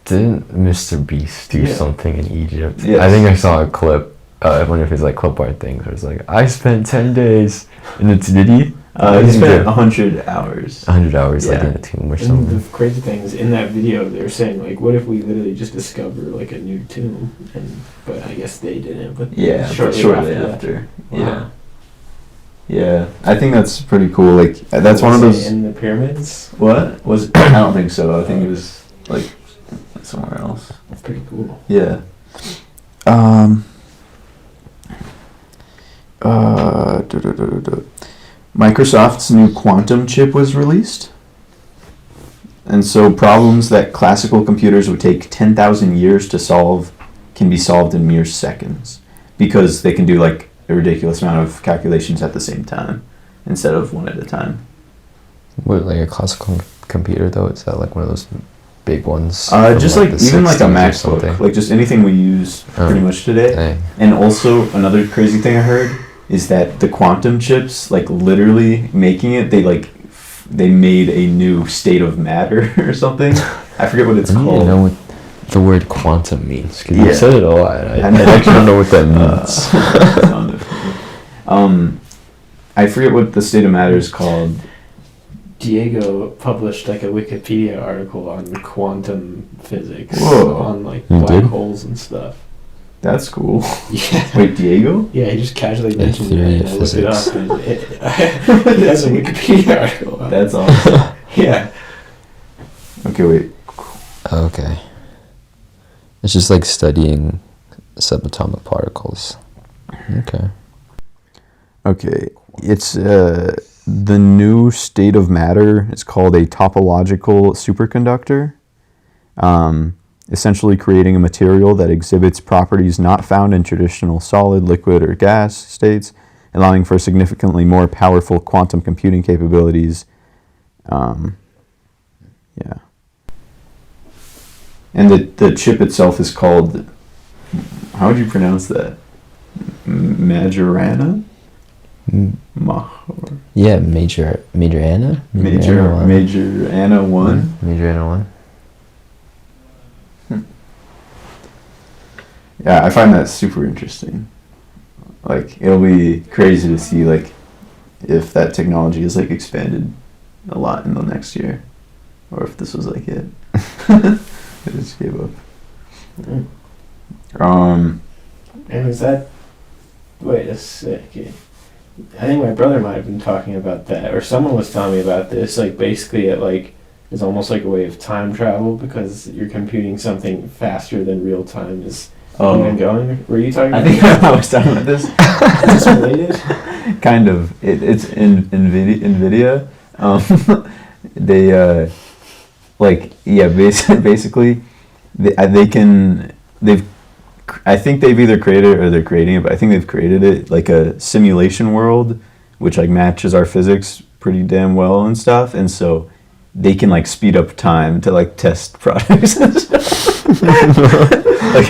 Didn't Mr. Beast do Yeah. something in Egypt? Yes. I think I saw a clip. I wonder if it's like clip art things where it's like, I spent 10 days. And did he? He spent 100 hours. 100 hours like Yeah. in a tomb or And something. the crazy thing is, in that video, they're saying like, "What if we literally just discover like a new tomb?" But I guess they didn't. But Yeah, shortly after. Wow. Yeah. Yeah, I think that's pretty cool. Like, that's Was one of it those. in the pyramids. What was? I don't think so. I think it was like somewhere else. That's pretty cool. Yeah. Microsoft's new quantum chip was released. And so problems that classical computers would take 10,000 years to solve can be solved in mere seconds, because they can do like a ridiculous amount of calculations at the same time instead of one at a time. What, like a classical computer though? Is that like one of those big ones? Just from, like the even like a 60s or MacBook, something? like just anything we use pretty much today. Dang. And also another crazy thing I heard is that the quantum chips, like literally making it, they made a new state of matter or something. I forget what it's I don't called. even know what the word quantum means, because Yeah. you said it a lot. I actually don't know what that means. I forget what the state of matter is called. Diego published like a Wikipedia article on quantum physics, Whoa. on like You black did? holes and stuff. That's cool. Yeah. Wait, Diego? Yeah, he just casually The mentioned theory it, of and I looked it physics. up, and it has a Wikipedia article. That's awesome. Yeah. Okay, wait. Okay. It's just like studying subatomic particles. Okay. Okay, it's the new state of matter. It's called a topological superconductor. Essentially creating a material that exhibits properties not found in traditional solid, liquid, or gas states, allowing for significantly more powerful quantum computing capabilities. Yeah. And the chip itself is called, how would you pronounce that? Majorana? Yeah, Major Anna? Major Anna 1. Major Anna 1. Yeah, I find that super interesting. Like, it'll be crazy to see, like, if that technology is, like, expanded a lot in the next year. Or if this was, like, it. I just gave up. And is that... Wait a second. I think my brother might have been talking about that, or someone was telling me about this. Like, basically, it, like, is almost like a way of time travel, because you're computing something faster than real time is even going. Were you talking I about think that? I was talking about this. Is this related? Kind of. It's in NVIDIA. They basically I think they've either created it or they're creating it, but I think they've created it like a simulation world, which like matches our physics pretty damn well and stuff, and so they can like speed up time to like test products and stuff. Like,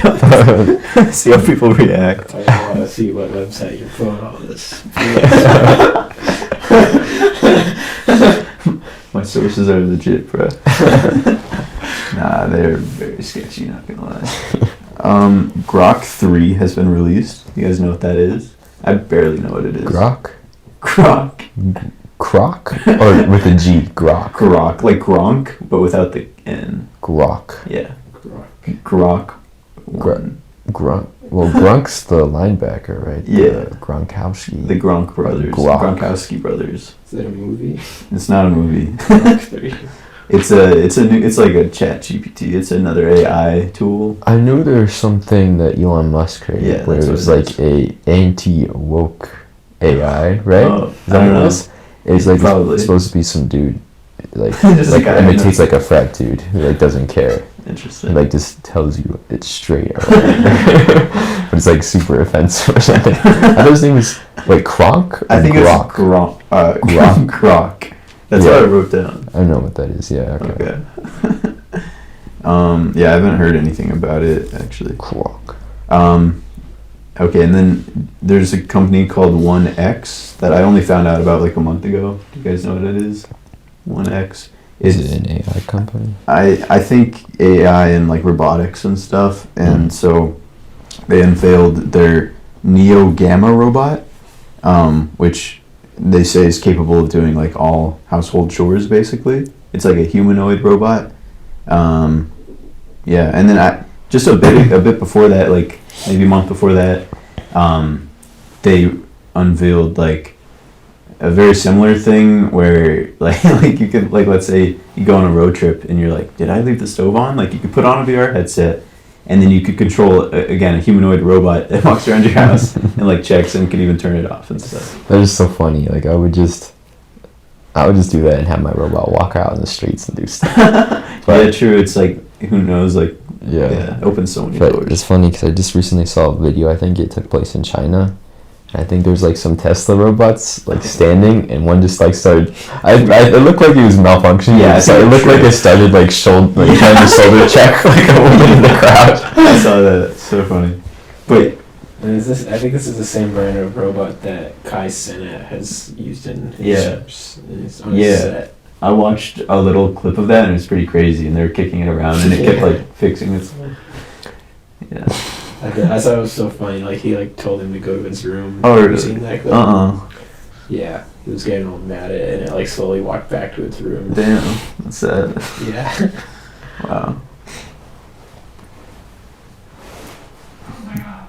see how people react. I want to see what website you're pulling all this. My sources are legit, bro. Nah, they're very sketchy, not gonna lie. Grok 3 has been released. You guys know what that is? I barely know what it is. Grok? Grok. Croc? Or with a G? Grok. Grok. Like Gronk, but without the N. Grok. Yeah. Grok. One. Grunk. Well, Grunk's the linebacker, right? Yeah. The Gronkowski. The Gronk brothers. Grok. Gronkowski brothers. Is that a movie? It's not a movie. Grok 3. It's like a chat GPT. It's another AI tool. I knew there was something that Elon Musk created Yeah, where that's it was what it like a anti-woke AI, right? Oh, Is that I don't what it know. is? It's like Probably. it's supposed to be some dude, like Just like a guy, imitates like a frat dude who like doesn't care, Interesting. like just tells you it's straight, or whatever. But it's like super offensive or something. I thought his name was like Kronk. I think Grok. it's Gronk. Grok. Grok. That's Yeah. what I wrote down. I don't know what that is. Yeah. Okay. Okay. Yeah, I haven't heard anything about it actually. Grok. Okay, and then there's a company called 1X that I only found out about like a month ago. Do you guys know what it is? 1X. Is it an AI company? I think AI and like robotics and stuff, and so they unveiled their Neo Gamma robot, which they say is capable of doing like all household chores. Basically, it's like a humanoid robot. Yeah, and then just a bit before that, like maybe a month before that, they unveiled like a very similar thing where like you could, like, let's say you go on a road trip and you're like, did I leave the stove on? Like, you could put on a VR headset and then you could control again a humanoid robot that walks around your house and like checks and can even turn it off and stuff. That is so funny. Like I would just do that and have my robot walk out in the streets and do stuff. But yeah, true. It's like, who knows? Like, yeah, opens so many doors. It's funny because I just recently saw a video. I think it took place in China. I think there's like some Tesla robots like standing, and one just like started. It looked like it was malfunctioning. Yeah, it looked like it started like trying to shoulder check like a woman in the crowd. I saw that. It's so funny. But and I think this is the same brand of robot that Kai Cenat has used in his set. I watched a little clip of that and it's pretty crazy. And they were kicking it around and it kept like fixing itself. Yeah. I thought it was so funny. Like he like told him to go to his room. Oh, really? Have you seen that clip? Yeah, he was getting all mad at it, and it like slowly walked back to its room. Damn, that's sad. Yeah. Wow. Oh my god.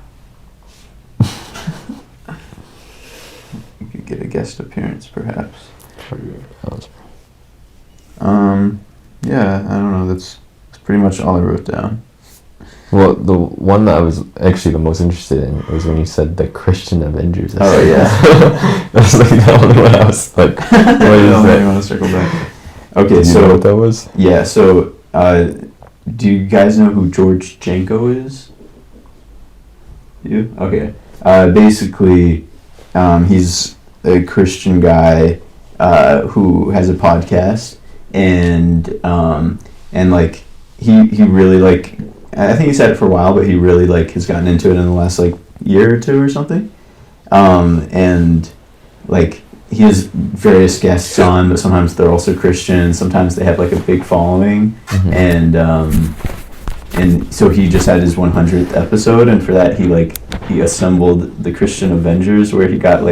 You could get a guest appearance, perhaps. True. Yeah, I don't know. That's pretty much all I wrote down. Well, the one that I was actually the most interested in was when you said the Christian Avengers. Oh, yeah. That was like the only one I was like, what is that? I want to circle back. Okay, Did you know what that was? Yeah, so do you guys know who George Janko is? You? Okay. Basically, he's a Christian guy who has a podcast, and like he really like, I think he's had it for a while, but he really like has gotten into it in the last like year or two or something. And like he has various guests on, but sometimes they're also Christian. Sometimes they have like a big following, and so he just had his 100th episode, and for that he assembled the Christian Avengers, where he got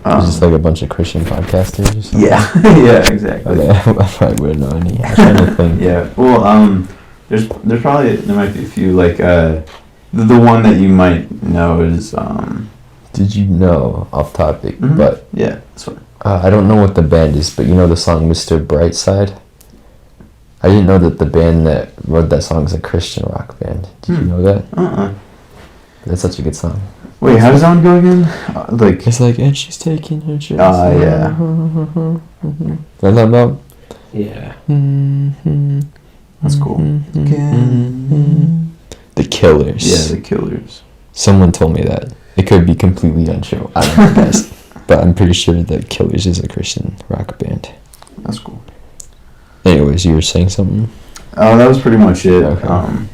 Just like a bunch of Christian podcasters or something? Yeah, yeah, exactly. Okay, I probably wouldn't know any. I'm trying to think. Yeah, well, there might be a few, like, the one that you might know is, Did you know, off topic, Mhm. but yeah, that's fine. I don't know what the band is, but you know the song Mr. Brightside? I didn't know that the band that wrote that song is a Christian rock band. Did you know that? That's such a good song. Wait, how does that one go again? It's like, and she's taking her chance. Yeah. What I'm talking about? Yeah. That's cool. The Killers. Yeah, the Killers. Someone told me that. It could be completely untrue. I don't know, guys. But I'm pretty sure that Killers is a Christian rock band. That's cool. Anyways, you were saying something? Oh, that was pretty much it. Okay.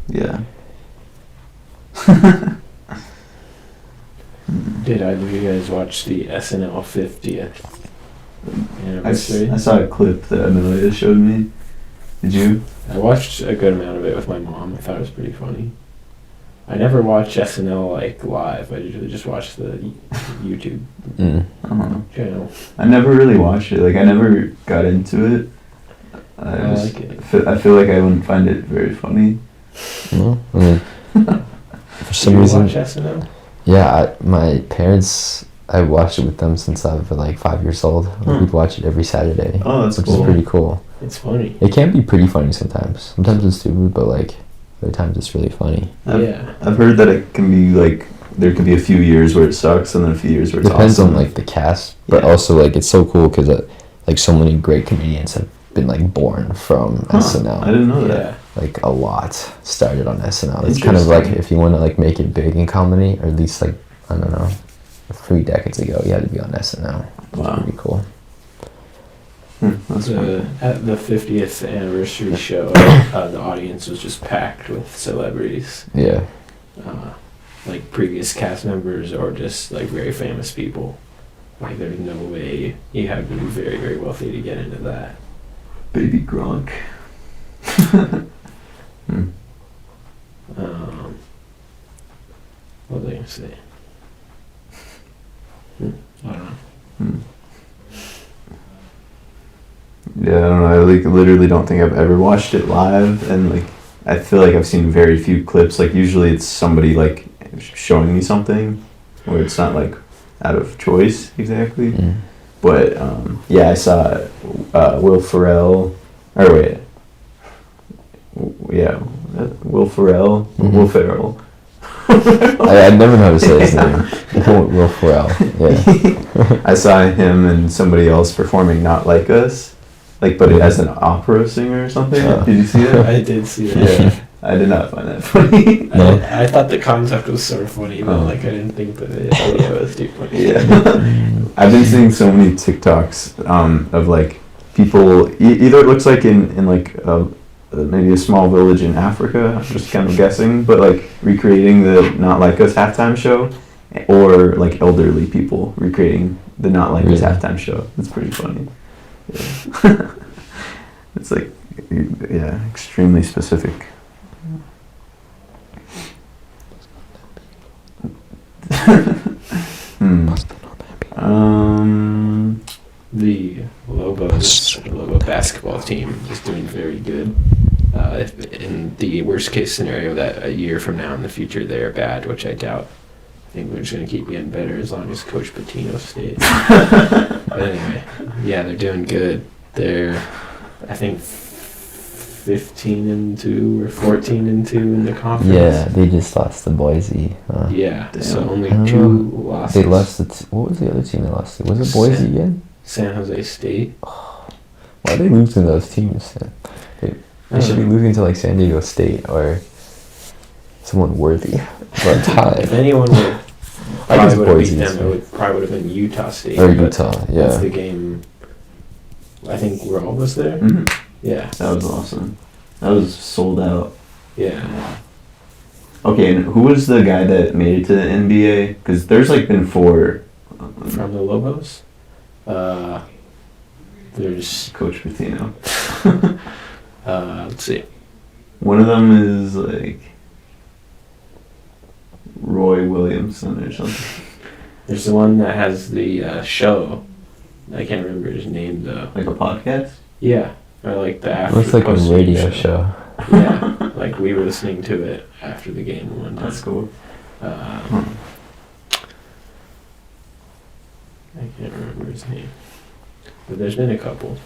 Yeah. Did either of you guys watch the SNL 50th anniversary? I saw a clip that Amelia showed me. Did you? I watched a good amount of it with my mom. I thought it was pretty funny. I never watch SNL like live. I usually just watch the YouTube I don't know. channel. I never really watched it. Like, I never got into it. I like it. I feel like I wouldn't find it very funny. No? I mean, for some Did you reason... watch SNL? Yeah, my parents, I watched it with them since I was like 5 years old. We'd watch it every Saturday. Oh, that's which cool. is pretty cool. It's funny. It can be pretty funny sometimes. Sometimes it's stupid, but like other times it's really funny. I've heard that it can be like, there could be a few years where it sucks and then a few years where it's Depends awesome. on like the cast, but Yeah. also like it's so cool because like so many great comedians have been like born from SNL. I didn't know that. Yeah. Like a lot started on SNL. It's kind of like if you want to like make it big in comedy, or at least like, I don't know, 3 decades ago, you had to be on SNL. Wow. Pretty cool. That's cool. At the 50th anniversary show, the audience was just packed with celebrities. Yeah. Like previous cast members or just like very famous people. Like there's no way you have to be very, very wealthy to get into that. Baby Gronk. What was I gonna say? I don't know. Yeah, I don't know. I like literally don't think I've ever watched it live, and like I feel like I've seen very few clips. Like usually it's somebody like showing me something, where it's not like out of choice exactly. But yeah, I saw Will Ferrell. Or wait, yeah, Will Ferrell. Will Ferrell. I never know how to say his name. Will Ferrell. Yeah. I saw him and somebody else performing "Not Like Us," like, but as an opera singer or something. Did you see that? I did see that. Yeah, I did not find that funny. No. I thought the concept was sort of funny, but like I didn't think that it was too funny. Yeah, I've been seeing so many TikToks of like people. Either it looks like in like maybe a small village in Africa. I'm just kind of guessing, but like recreating the "Not Like Us" halftime show, or like elderly people recreating the "Not Like Us" halftime show. It's pretty funny. Yeah. It's like, yeah, extremely specific. The Lobo basketball team is doing very good. If in the worst case scenario that a year from now in the future they are bad, which I doubt, I think we're just going to keep getting better as long as Coach Patino stays. But anyway, yeah, they're doing good. They're, I think, 15-2 or 14-2 in the conference. Yeah, they just lost to Boise. Yeah, so Damn. only I don't 2 know. losses. They lost to what was the other team they lost to? Was it Boise again? San Jose State. Why are they losing to those teams? They should be losing to like San Diego State or someone worthy. But If anyone would I probably guess would have beat Boise them, is it would probably would have been Utah State. or but Utah, That's yeah. the game. I think we're almost there. Mhm. Yeah. That was awesome. That was sold out. Yeah. Okay, and who was the guy that made it to the NBA? Because there's like been 4. From the Lobos, there's Coach Patino. let's see. One of them is like Roy Williamson or something. There's the one that has the show. I can't remember his name though. Like a podcast? Yeah, or like the after. Looks like a post-game radio show. Yeah, like we were listening to it after the game one time. That's cool. I can't remember his name, but there's been a couple.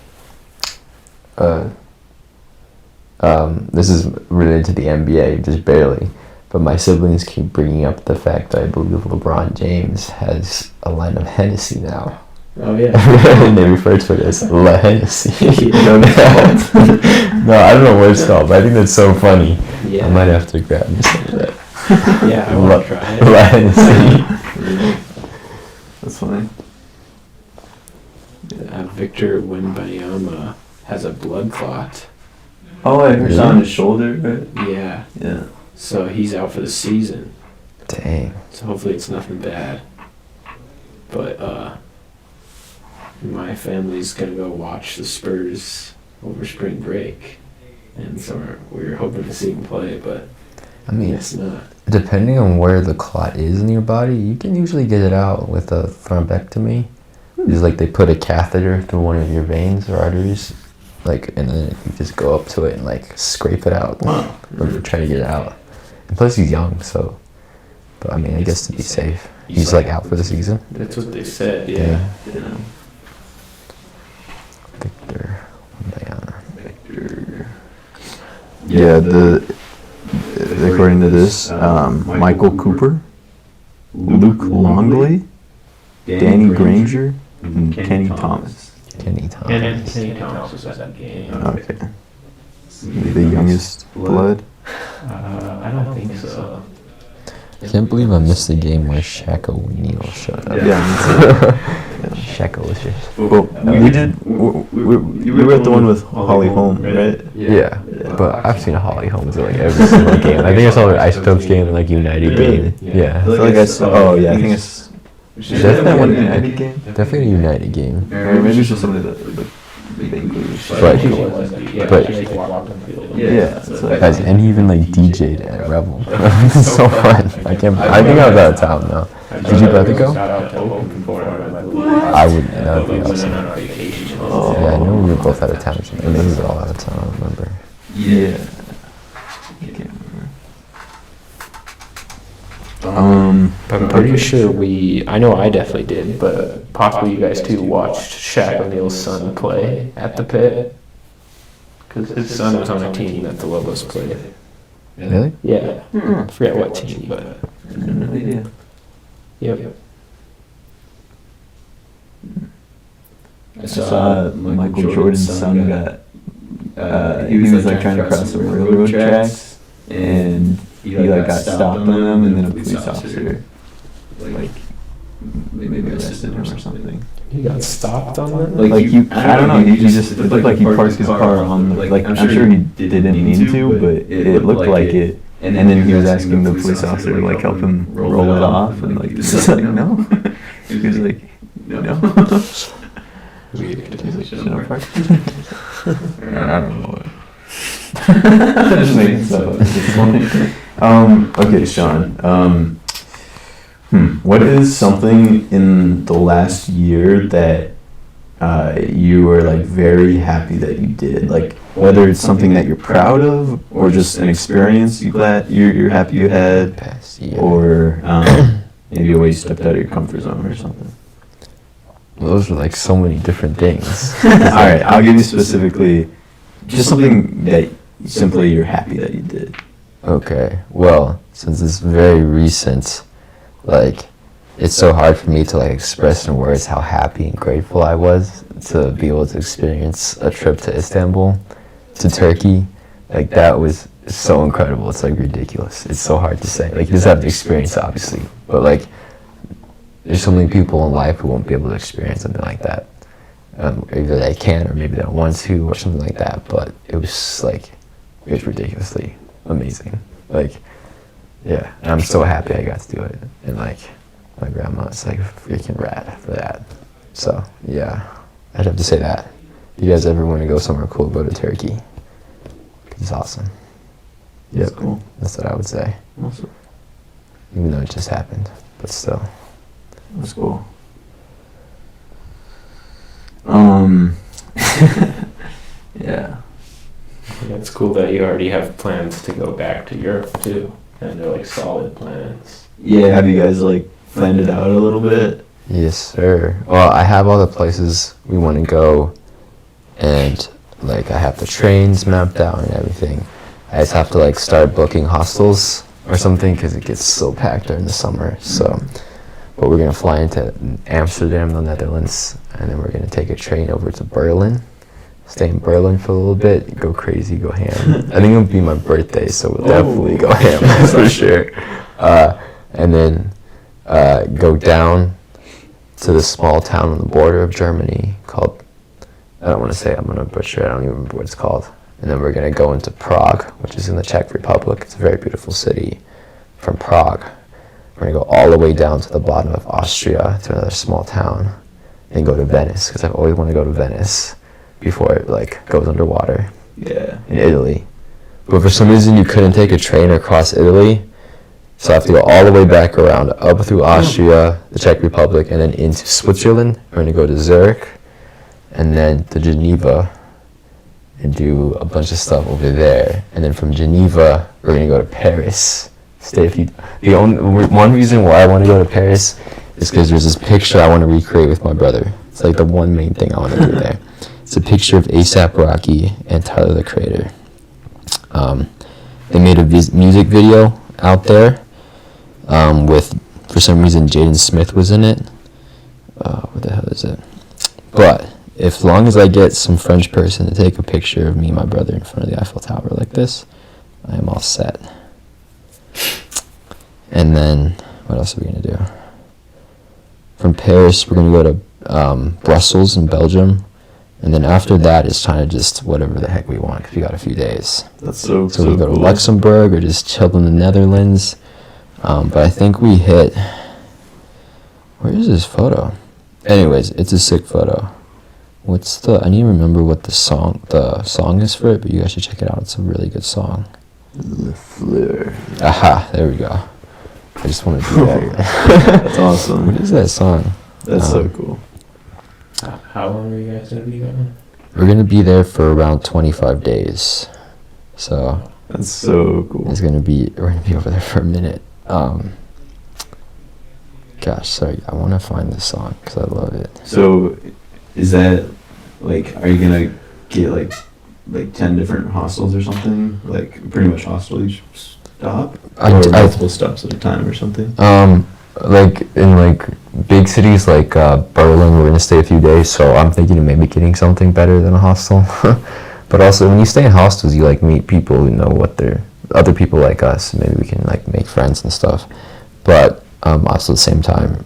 This is related to the NBA, just barely. But my siblings keep bringing up the fact that I believe LeBron James has a line of Hennessy now. Oh yeah. And they refer to it as La Hennessy. No, No, I don't know what it's called, but I think that's so funny. Yeah. I might have to grab me some of that. Yeah, I want to try it. La Hennessy. That's funny. Victor Wembanyama has a blood clot. Oh, I heard it's on his shoulder, right? Yeah, Yeah. so he's out for the season. Dang. So hopefully it's nothing bad. But my family's gonna go watch the Spurs over spring break, and so we're hoping to see him play, but I mean, it's not. depending on where the clot is in your body, you can usually get it out with a thrombectomy. It's like they put a catheter through one of your veins or arteries, like, and then you just go up to it and like scrape it out. Wow. When you're trying to get it out. And plus he's young, so. But I mean, I guess to be safe, he's like out for the season. That's what they said. Yeah. Yeah. Victor Wembanyama. Victor. Yeah, according to this, Michael Cooper, Luke Longley, Danny Granger, and Kenny Thomas. Kenny Thomas. Kenny Thomas was at that game. Okay. The youngest blood. I don't think so. I can't believe I missed the game where Shaq O'Neal showed up. Yeah. Shaq was just. Well, we did. You were at the one with Holly Holm, right? Yeah, but I've seen Holly Holmes at like every single game. I think I saw her Ice Pumps game and like United game. Yeah, I feel like I saw. Oh yeah, I think it's definitely one United game. definitely a United game. Or maybe it's just somebody that like vaguely. But Yeah. It's like, guys, and he even like DJ'd at Rebel. It's so fun. I think I was out of town now. Did you both go? I would. That would be awesome. on our vacation. Yeah, I know we were both out of town or something. Maybe we were all out of town. I don't remember. Yeah. I can't remember. But I'm pretty sure I know I definitely did, but possibly you guys too watched Shaq O'Neal's son play at the pit. Because his son was on a team that the Lobos played. Really? Yeah. I forget what team, but. No idea. Yep. I saw Michael Jordan's son got, he was like trying to cross some railroad tracks, and he like got stopped on them, and then a police officer like maybe arrested him or something. He got stopped on that? Like I don't know, he just, it looked like he parked his car on the, like I'm sure he didn't mean to, but it looked like it. And then he was asking the police officer to like help him roll it off, and like he's just like no. He was like no. He's like, should I park? I don't know what. Just making stuff up. Okay, Sean. What is something in the last year that you were like very happy that you did? Like whether it's something that you're proud of, or just an experience you're happy you had, Past year. or maybe a way you stepped out of your comfort zone or something. Those are like so many different things. All right, I'll give you specifically just something that simply you're happy that you did. Okay. Well, since it's very recent, like it's so hard for me to like express in words how happy and grateful I was to be able to experience a trip to Istanbul, to Turkey. Like that was so incredible. It's like ridiculous. It's so hard to say. Like you just have to experience it, obviously, but like there's so many people in life who won't be able to experience something like that. Either they can, or maybe they don't want to, or something like that. But it was like, it was ridiculously amazing. Like, yeah, and I'm so happy I got to do it. And like, my grandma's like freaking rad for that. So yeah, I'd have to say that. If you guys ever want to go somewhere cool, go to Turkey. It's awesome. That's Yep, cool. that's what I would say. Awesome. Even though it just happened, but still. That's cool. Yeah. It's cool that you already have plans to go back to Europe too. And they're like solid plans. Yeah, have you guys like planned it out a little bit? Yes, sir. Well, I have all the places we want to go, and like I have the trains mapped out and everything. I just have to like start booking hostels or something because it gets so packed during the summer. So, but we're gonna fly into Amsterdam, the Netherlands, and then we're gonna take a train over to Berlin. Stay in Berlin for a little bit, go crazy, go ham. I think it'll be my birthday, so we'll definitely go ham for sure. And then go down to this small town on the border of Germany called, I don't want to say it, I'm going to butcher it, I don't even remember what it's called. And then we're going to go into Prague, which is in the Czech Republic. It's a very beautiful city. From Prague, we're going to go all the way down to the bottom of Austria to another small town, and go to Venice, because I've always wanted to go to Venice before it like goes underwater. Yeah. In Italy. But for some reason you couldn't take a train across Italy, so I have to go all the way back around, up through Austria, the Czech Republic, and then into Switzerland. We're going to go to Zurich, and then to Geneva, and do a bunch of stuff over there. And then from Geneva, we're going to go to Paris. One reason why I want to go to Paris is because there's this picture I want to recreate with my brother. It's like the one main thing I want to do there. It's a picture of A$AP Rocky and Tyler, the Creator. They made a music video out there with, for some reason, Jaden Smith was in it. What the hell is it? But as long as I get some French person to take a picture of me and my brother in front of the Eiffel Tower like this, I am all set. And then, what else are we going to do? From Paris, we're going to go to Brussels in Belgium. And then after that, it's kind of just whatever the heck we want, because we got a few days. That's so So we go to cool. Luxembourg or just chill in the Netherlands. But I think we hit... Where is this photo? Anyways, it's a sick photo. What's the... I need to remember what the song is for it, but you guys should check it out. It's a really good song. Le Fleur. Aha, there we go. I just want to do that. That's awesome. What is that song? That's so cool. How long are you guys gonna be gone? We're gonna be there for around 25 days. So That's so cool. we're gonna be over there for a minute. Gosh, sorry, I want to find this song because I love it. So, is that like, are you gonna get like 10 different hostels or something? Like pretty much hostel each stop, or multiple stops at a time or something? Like in like big cities like Berlin, we're gonna stay a few days. So I'm thinking of maybe getting something better than a hostel. But also, when you stay in hostels, you like meet people who know what they're other people like us. Maybe we can like make friends and stuff. But also at the same time,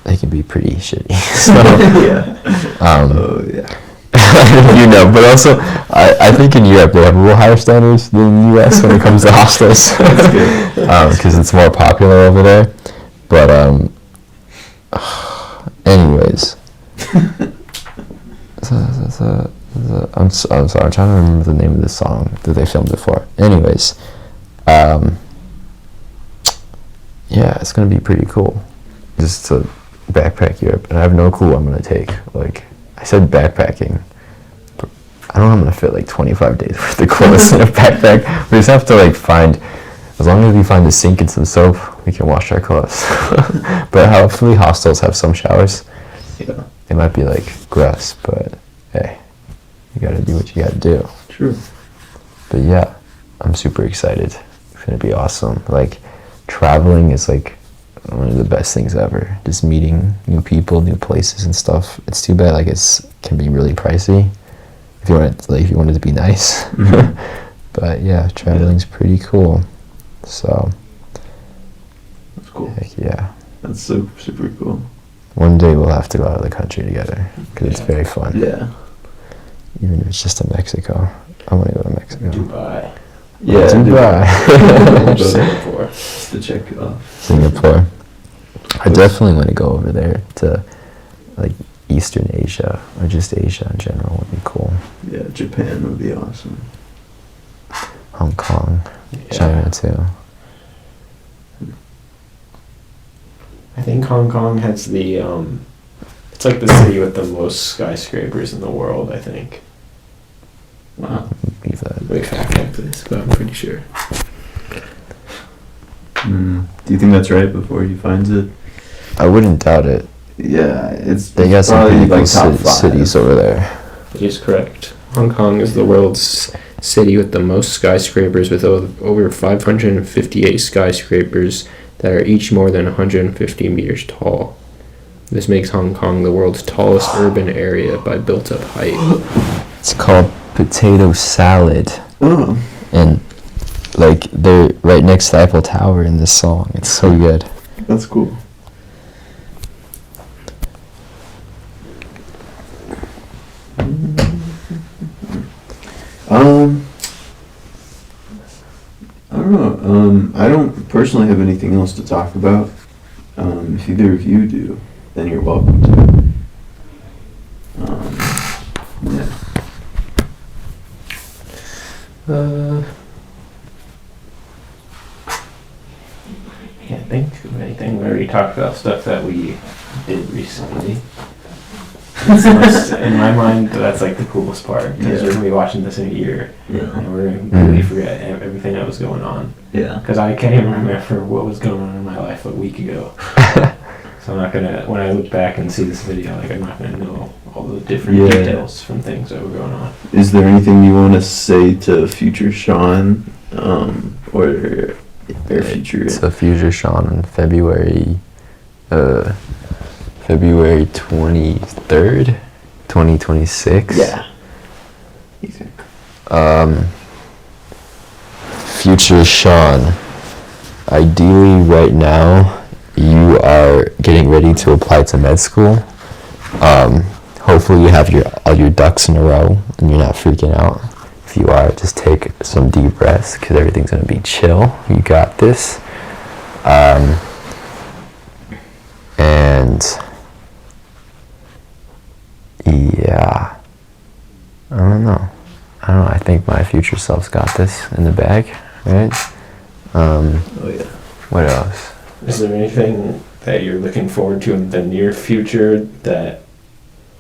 they can be pretty shitty. So, Yeah. Oh yeah. you know, but also, I think in Europe they have a little higher standards than the US when it comes to hostels. That's good. Because it's more popular over there. But, anyways. I'm sorry, I'm trying to remember the name of the song that they filmed it for. Anyways, yeah, it's gonna be pretty cool. Just to backpack Europe, and I have no clue what I'm gonna take. Like, I said backpacking, but I don't know I'm gonna fit like 25 days worth of clothes in a backpack. We just have to like find, as long as we find a sink and some soap, we can wash our clothes. But hopefully hostels have some showers. Yeah. It might be like gross, but hey, you gotta do what you gotta do. True. But yeah, I'm super excited. It's gonna be awesome. Like, traveling is like one of the best things ever. Just meeting new people, new places and stuff. It's too bad like it can be really pricey if you want it to be nice. Mhm. But yeah, traveling's pretty cool. So That's cool. heck yeah. That's so super cool. One day we'll have to go out of the country together because it's very fun. Yeah. Even if it's just to Mexico. I want to go to Mexico. Dubai. Yeah. Dubai. Singapore. Just to check it off. Singapore. I definitely want to go over there to like Eastern Asia or just Asia in general would be cool. Yeah, Japan would be awesome. Hong Kong, China too. I think Hong Kong has the it's like the city with the most skyscrapers in the world, I think. Wow. Believe that. Wait, fact check this, but I'm pretty sure. Do you think that's right before he finds it? I wouldn't doubt it. Yeah, They got some probably pretty cool top five. cities over there. It is correct. Hong Kong is the world's city with the most skyscrapers, with over 558 skyscrapers that are each more than 150 meters tall. This makes Hong Kong the world's tallest urban area by built-up height. It's called Potato Salad, Oh, and like they're right next to the Eiffel Tower in this song. It's so good. that's cool. I don't know. I don't personally have anything else to talk about. If either of you do, then you're welcome to. Yeah. Can't think of anything. We already talked about stuff that we did recently. In my mind, that's like the coolest part, because Yeah. we're gonna be watching this in a year, Yeah. and we're gonna completely forget everything that was going on. Yeah. Because I can't even remember what was going on in my life a week ago. So I'm not gonna, when I look back and see this video, like I'm not gonna know all the different Yeah. details from things that were going on. Is there anything you want to say to future Sean, or future? It's a future Sean on February 23rd, 2026. Yeah. Future Sean, ideally right now you are getting ready to apply to med school. Hopefully you have all your ducks in a row and you're not freaking out. If you are, just take some deep breaths because everything's going to be chill. You got this. And yeah, I don't know. I think my future self's got this in the bag, right? Oh yeah. What else? Is there anything that you're looking forward to in the near future that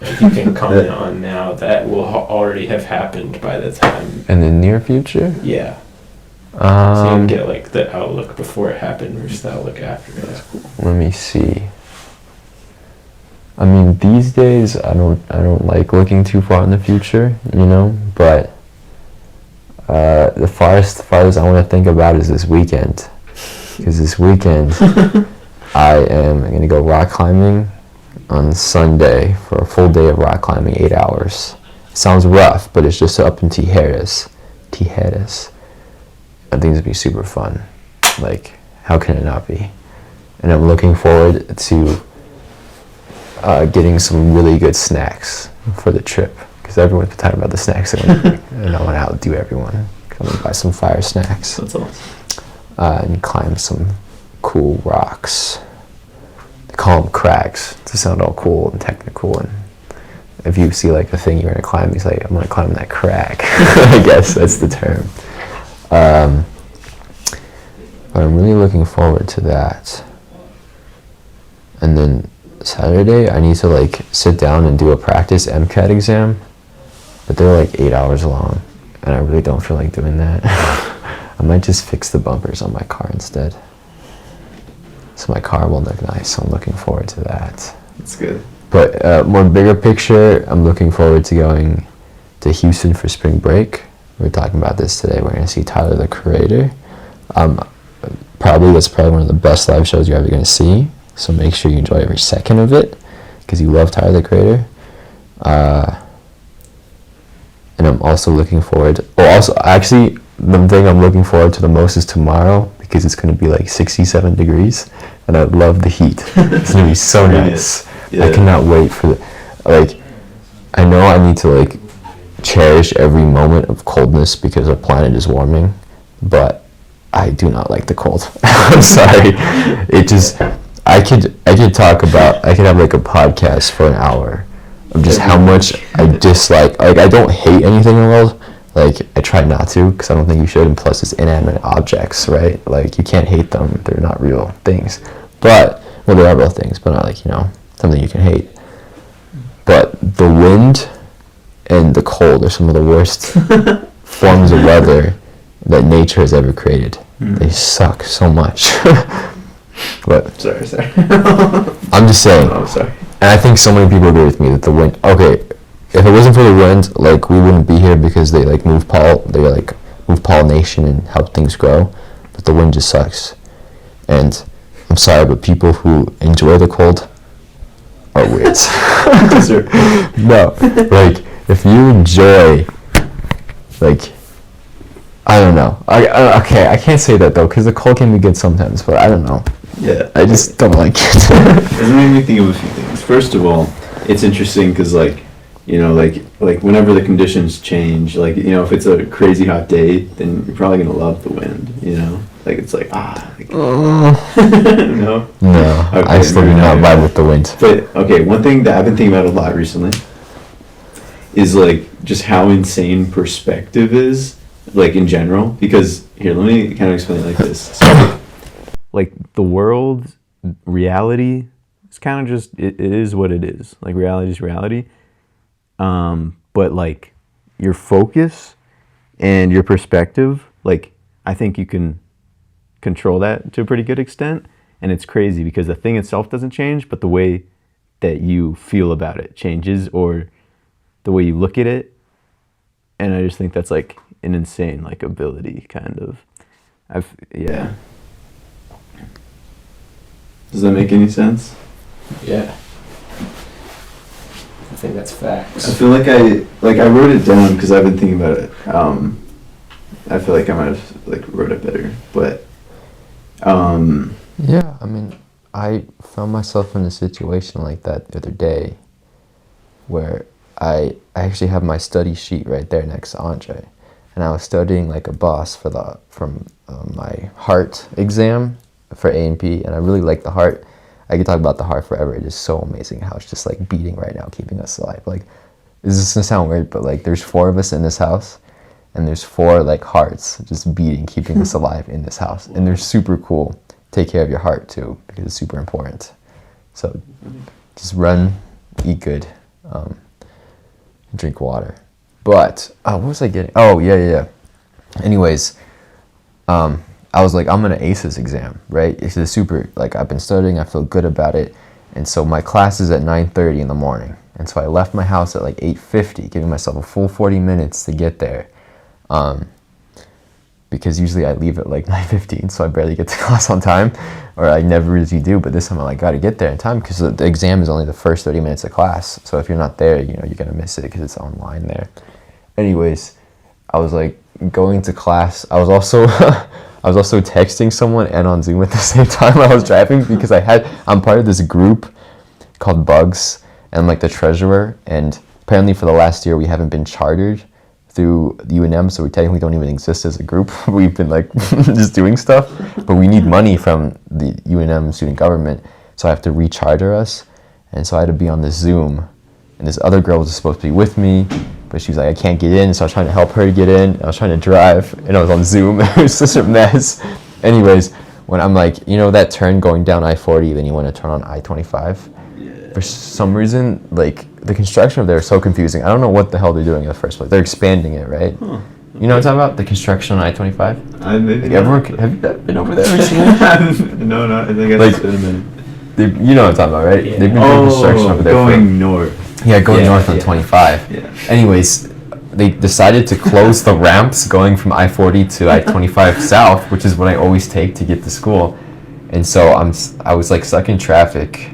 like, you can comment on now that will already have happened by the time. In the near future? Yeah. So you Um, get like the outlook before it happened versus the outlook after. That's cool. let me see. I mean, these days I don't like looking too far in the future, you know. But the farthest I want to think about is this weekend, because this weekend I am gonna go rock climbing on Sunday for a full day of rock climbing, 8 hours. It sounds rough, but it's just up in Tijeras. I think it's gonna be super fun. Like, how can it not be? And I'm looking forward to getting some really good snacks for the trip, because everyone's been talking about the snacks, and I want to outdo everyone. I'm gonna buy some fire snacks. That's awesome. And climb some cool rocks. They call them crags to sound all cool and technical. And if you see like a thing you're gonna climb, you say, "I'm gonna climb that crag." I guess that's the term. But I'm really looking forward to that. And then Saturday, I need to like sit down and do a practice MCAT exam, but they're like 8 hours long, and I really don't feel like doing that. I might just fix the bumpers on my car instead, so my car will look nice. So I'm looking forward to that. That's good. But more bigger picture, I'm looking forward to going to Houston for spring break. We were talking about this today. We're going to see Tyler, the Creator. That's probably one of the best live shows you're ever going to see. So make sure you enjoy every second of it, because you love Tyler, the Creator. And I'm also looking forward. Actually, the thing I'm looking forward to the most is tomorrow, because it's going to be like 67 degrees, and I love the heat. It's going to be so nice. Yeah. I cannot wait for I know I need to like cherish every moment of coldness because our planet is warming, but I do not like the cold. I'm sorry. I could have like a podcast for an hour of just how much I dislike. Like, I don't hate anything in the world. Like, I try not to, because I don't think you should. And plus, it's inanimate objects, right? Like, you can't hate them. They're not real things. But, well, they are real things, but not like, something you can hate. But the wind and the cold are some of the worst forms of weather that nature has ever created. They suck so much. But Sorry. I'm just saying. Oh, sorry. And I think so many people agree with me that the wind. Okay, if it wasn't for the wind, like, we wouldn't be here, because they like move pollination and help things grow. But the wind just sucks. And I'm sorry, but people who enjoy the cold are weird. No, like, if you enjoy, like, I don't know. Okay, I can't say that though, because the cold can be good sometimes, but I don't know. Yeah. I just don't like it. It made me think of a few things. First of all, it's interesting because, like whenever the conditions change, like, if it's a crazy hot day, then you're probably gonna love the wind. Like, it's like, no. No, Okay, I still do not vibe with the wind. But okay, one thing that I've been thinking about a lot recently is like just how insane perspective is, like, in general. Because here, let me kind of explain it like this. So, like, the world, reality, it's kind of just, it is what it is. Like, reality is reality. But like, your focus and your perspective, like, I think you can control that to a pretty good extent. And it's crazy because the thing itself doesn't change, but the way that you feel about it changes, or the way you look at it. And I just think that's like an insane, like, ability, kind of. Yeah. Does that make any sense? Yeah. I think that's facts. I feel like I wrote it down because I've been thinking about it. I feel like I might have like wrote it better, but Yeah, I mean, I found myself in a situation like that the other day, where I actually have my study sheet right there next to Andre, and I was studying like a boss from my heart exam for A&P, and I really like the heart. I could talk about the heart forever. It is so amazing how it's just like beating right now, keeping us alive. Like, this is gonna sound weird, but like, there's 4 of us in this house, and there's 4 like hearts just beating, keeping us alive in this house, and they're super cool. Take care of your heart too, because it's super important. So just run, eat good, drink water. But what was I getting? Oh yeah. Anyways, I was like, I'm gonna ace this exam, right? It's a super, like, I've been studying, I feel good about it, and so my class is at 9:30 in the morning, and so I left my house at like 8:50, giving myself a full 40 minutes to get there, because usually I leave at like 9:15, so I barely get to class on time, or I never really do, but this time I like gotta get there in time, because the exam is only the first 30 minutes of class, so if you're not there, you know, you're gonna miss it, because it's online there. Anyways, I was like going to class. I was also texting someone and on Zoom at the same time I was driving, because I'm part of this group called Bugs, and I'm like the treasurer, and apparently for the last year we haven't been chartered through the UNM, so we technically don't even exist as a group. We've been like just doing stuff, but we need money from the UNM student government, so I have to recharter us, and so I had to be on this Zoom, and this other girl was supposed to be with me, but she was like, I can't get in, so I was trying to help her to get in. I was trying to drive, and I was on Zoom. It was such a mess. Anyways, when I'm like, you know that turn going down I-40, then you want to turn on I-25? Yeah. For some reason, like, the construction of there is so confusing. I don't know what the hell they're doing in the first place. They're expanding it, right? Huh. Okay. You know what I'm talking about? The construction on I-25? Maybe like everyone, have you been over there recently? No, I think it's been a minute. You know what I'm talking about, right? Yeah. They've been doing construction over there. Going north. Yeah, going north on 25. Yeah. Anyways, they decided to close the ramps going from I-40 to I-25 south, which is what I always take to get to school. And so I was like stuck in traffic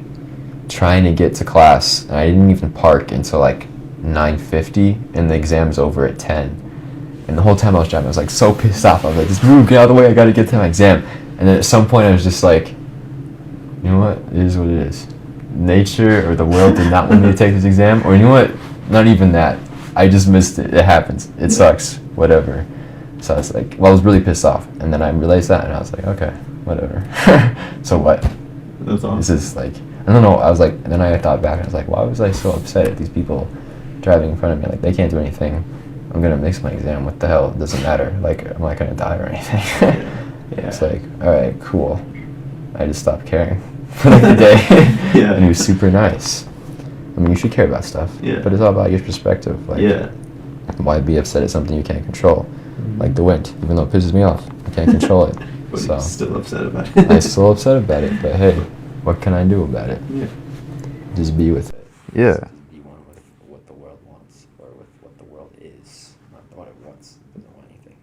trying to get to class, and I didn't even park until like 9:50, and the exam's over at 10. And the whole time I was driving, I was like so pissed off. I was like, just move, get out of the way, I gotta get to my exam. And then at some point I was just like, you know what, it is what it is. Nature or the world did not want me to take this exam, or you know what, not even that, I just missed it. It happens, it sucks, whatever. So I was like, well, I was really pissed off, and then I realized that, and I was like, okay, whatever. So what? That's awesome. This is like, I don't know, I was like, and then I thought back, and I was like, why was I so upset at these people driving in front of me? Like, they can't do anything. I'm gonna miss my exam, what the hell, it doesn't matter, like, I'm not gonna die or anything. Yeah. It's like, alright, cool. I just stopped caring for like the day. Yeah. And he was super nice. I mean, you should care about stuff. Yeah. But it's all about your perspective. Like, yeah. Why be upset at something you can't control? Mm-hmm. Like the wind, even though it pisses me off, I can't control it. But so, you're still upset about it. I'm still upset about it, but hey, what can I do about it? Yeah. Just be with it. Yeah. Be one with what the world wants, or with what the world is, not what it wants. It doesn't want anything.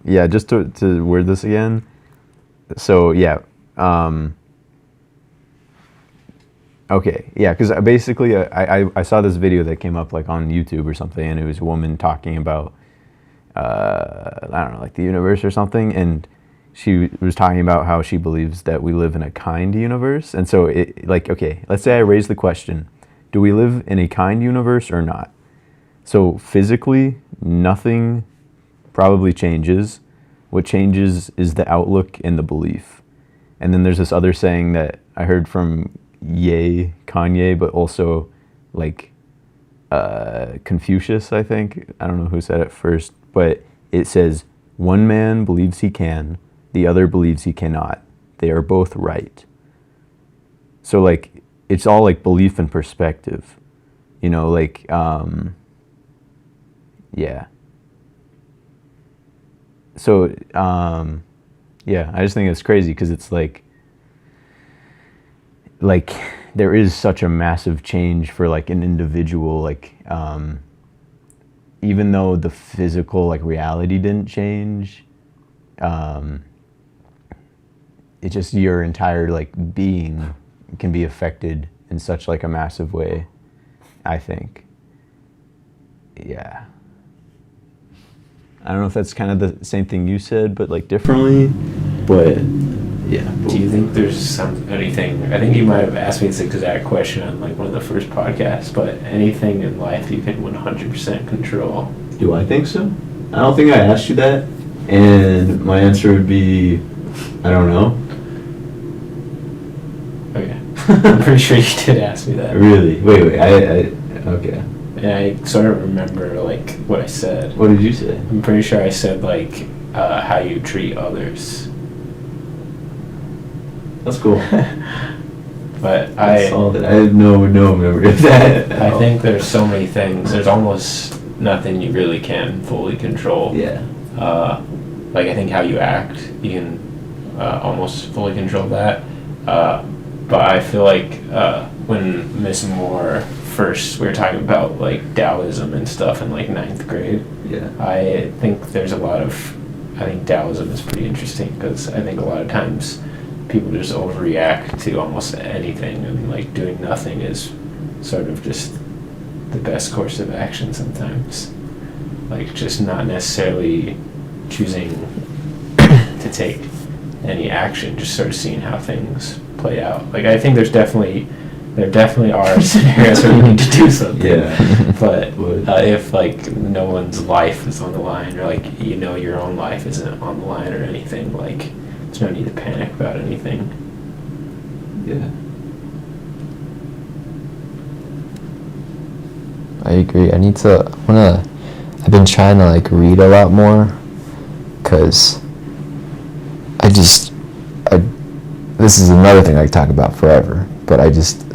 Yeah, just to word this again. So yeah, okay, yeah, because basically I saw this video that came up like on YouTube or something, and it was a woman talking about I don't know, like the universe or something, and she was talking about how she believes that we live in a kind universe, and so it, like, okay, let's say I raise the question, do we live in a kind universe or not? So physically, nothing probably changes. What changes is the outlook and the belief. And then there's this other saying that I heard from Kanye, but also like Confucius, I think. I don't know who said it first, but it says, one man believes he can, the other believes he cannot. They are both right. So like, it's all like belief and perspective, you know, like, yeah. So, yeah, I just think it's crazy because it's like there is such a massive change for like an individual, like, even though the physical like reality didn't change, it just, your entire like being can be affected in such like a massive way, I think. Yeah. I don't know if that's kind of the same thing you said, but like differently. But yeah. Do you think there's anything? I think you might have asked me this exact question on like one of the first podcasts. But anything in life you can 100% control? Do I think so? I don't think I asked you that, and my answer would be, I don't know. Okay, I'm pretty sure you did ask me that. Really? Wait. I okay. And I sort of remember like what I said. What did you say? I'm pretty sure I said like how you treat others. That's cool. But I saw that. I have no memory of that. I think there's so many things. There's almost nothing you really can fully control. Yeah. Like I think how you act, you can almost fully control that. But I feel like when Miss Moore first, we were talking about like Taoism and stuff in like 9th grade. Yeah. I think there's a lot of, I think Taoism is pretty interesting because I think a lot of times people just overreact to almost anything, and like doing nothing is sort of just the best course of action sometimes. Like just not necessarily choosing to take any action, just sort of seeing how things play out. Like I think there definitely are scenarios where you need to do something. Yeah. But if like no one's life is on the line, or like your own life isn't on the line or anything, like there's no need to panic about anything. Yeah. I agree. I've been trying to like read a lot more, cause this is another thing I could talk about forever, but I've just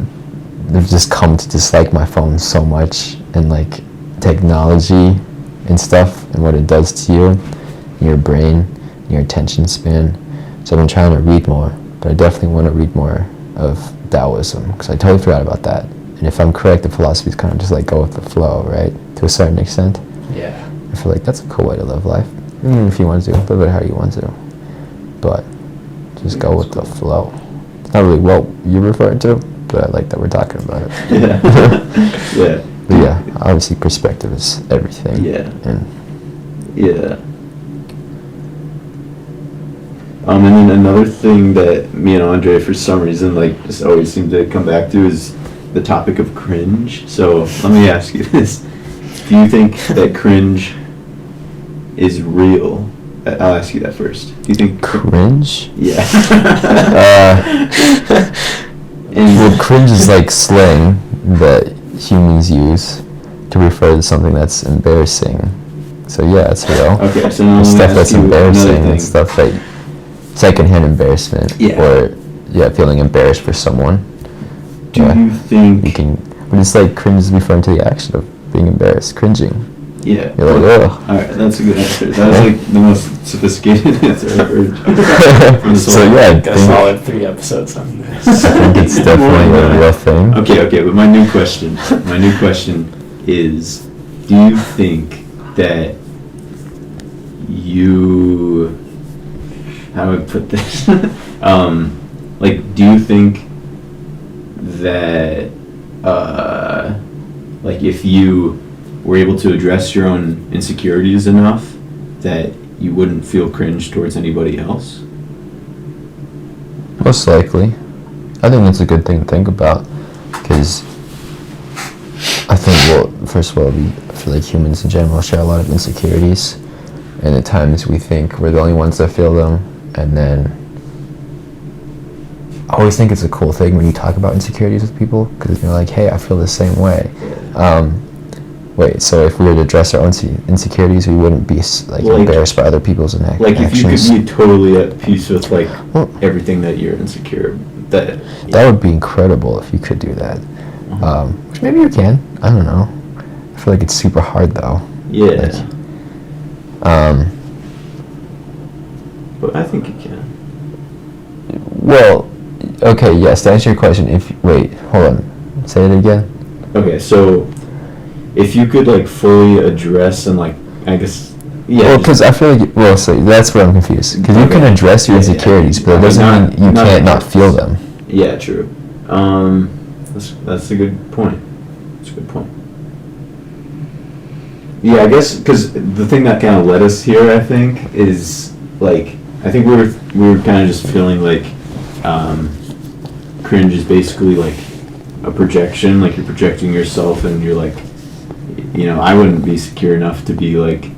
come to dislike my phone so much, and like technology and stuff and what it does to you, your brain, your attention span. So I've been trying to read more, but I definitely want to read more of Taoism, because I totally forgot about that. And if I'm correct, the philosophy is kind of just like go with the flow, right? To a certain extent. Yeah. I feel like that's a cool way to live life. If you want to, live it how you want to. But just go with the flow. It's not really what you're referring to, but I like that we're talking about it. Yeah. Yeah. But yeah, obviously perspective is everything. Yeah. And Yeah. And then another thing that me and Andre, for some reason, like just always seem to come back to is the topic of cringe. So let me ask you this: do you think that cringe is real? I'll ask you that first. Do you think cringe? Yeah. Well, cringe is like slang that humans use to refer to something that's embarrassing. So yeah, it's real. Okay, so now let me stuff ask that's you another embarrassing thing. and stuff like secondhand embarrassment. Yeah. Or feeling embarrassed for someone. Do you think? But it's like cringe is referring to the action of being embarrassed, cringing. Yeah. You're like, ugh. Alright, that's a good answer. That was like the most sophisticated answer I've heard. From this So whole- yeah, I Like a think, solid 3 episodes on this. I think it's definitely a real thing. Okay, but my new question is, do you think that how do I put this? Like, do you think that, like, if you were able to address your own insecurities enough, that you wouldn't feel cringe towards anybody else? Most likely. I think that's a good thing to think about, because I think, well, first of all, I feel like humans in general share a lot of insecurities, and at times we think we're the only ones that feel them, and then I always think it's a cool thing when you talk about insecurities with people, because you're like, hey, I feel the same way. Wait, so if we were to address our own insecurities, we wouldn't be like embarrassed by other people's actions? Like, if you could be totally at peace with, like, Well, everything that you're insecure, that would be incredible if you could do that. Which maybe you can. I don't know. I feel like it's super hard though. Yeah. Like, But I think you can. well, okay, yes, to answer your question, wait, hold on. Say it again. Okay, so if you could, like, fully address and, like, I guess, yeah. Well, because I feel like, so that's where I'm confused. Because you can address your insecurities, but it doesn't mean you can't not feel them. Yeah, true. That's a good point. That's a good point. Yeah, I guess, because the thing that kind of led us here, I think, is, like, I think we were kind of just feeling like cringe is basically like a projection, like you're projecting yourself, and you're like, I wouldn't be secure enough to be like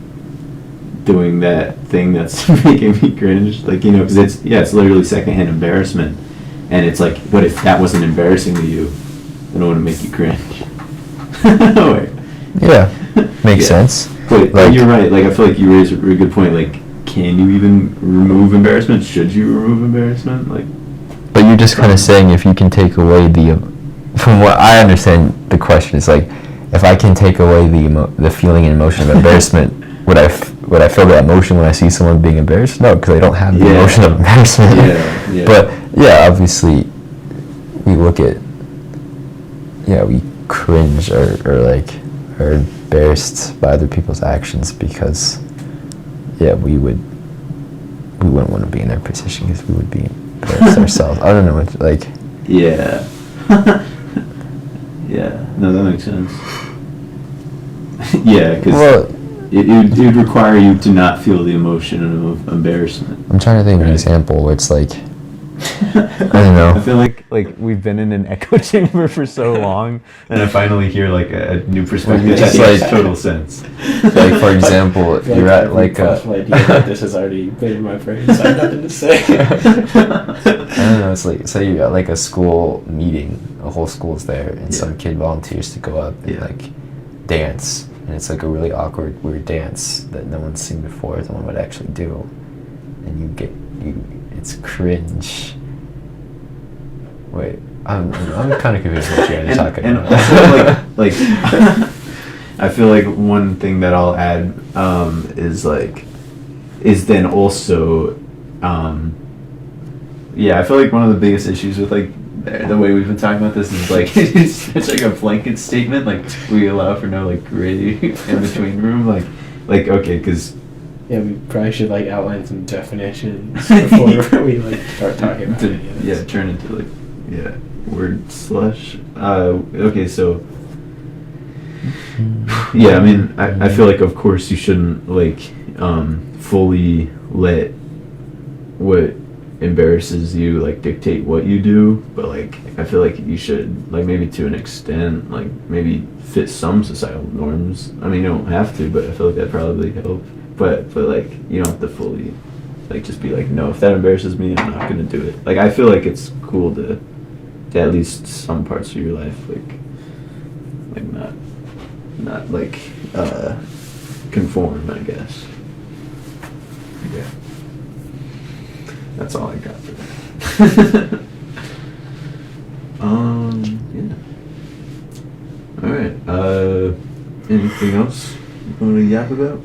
doing that thing that's making me cringe, like, because it's literally secondhand embarrassment, and it's like, what if that wasn't embarrassing to you, then it wouldn't make you cringe. Wait. Yeah, makes sense. But Like- you're right. Like, I feel like you raised a really good point. Like, can you even remove embarrassment? Should you remove embarrassment? Like, But you're just kind of saying if you can take away from what I understand, the question is like, if I can take away the feeling and emotion of embarrassment, would I feel that emotion when I see someone being embarrassed? No, because I don't have the emotion of embarrassment. Yeah. But yeah, obviously, we look at, we cringe or are embarrassed by other people's actions because, we wouldn't want to be in their position because we would be embarrassed ourselves. I don't know, like. Yeah. Yeah. No, that makes sense. Yeah, because it would require you to not feel the emotion of embarrassment. I'm trying to think of an example where it's like, I don't know. I feel like we've been in an echo chamber for so long, and I finally hear like a new perspective that makes total sense. Like for example, you're at like a. This has already been in my brain, so I have nothing to say. I don't know. It's like say you're at like a school meeting, a whole school's there, and some kid volunteers to go up and like dance, and it's like a really awkward, weird dance that no one's seen before, no one would actually do, and it's cringe. Wait, I'm kind of confused what you're talking about. like I feel like one thing that I'll add is then also I feel like one of the biggest issues with like the way we've been talking about this is like it's like a blanket statement, like we allow for no like gray in between room, like okay, because we probably should like outline some definitions before we like start talking about it. Turn into like word slush. Okay, so I mean I feel like of course you shouldn't like fully let what embarrasses you like dictate what you do, but like I feel like you should like maybe to an extent like maybe fit some societal norms. I mean you don't have to, but I feel like that probably help. But like you don't have to fully like just be like no, if that embarrasses me I'm not gonna do it. Like I feel like it's cool to at least some parts of your life like not like conform, I guess. Yeah. That's all I got for that. All right. Anything else you want to yap about?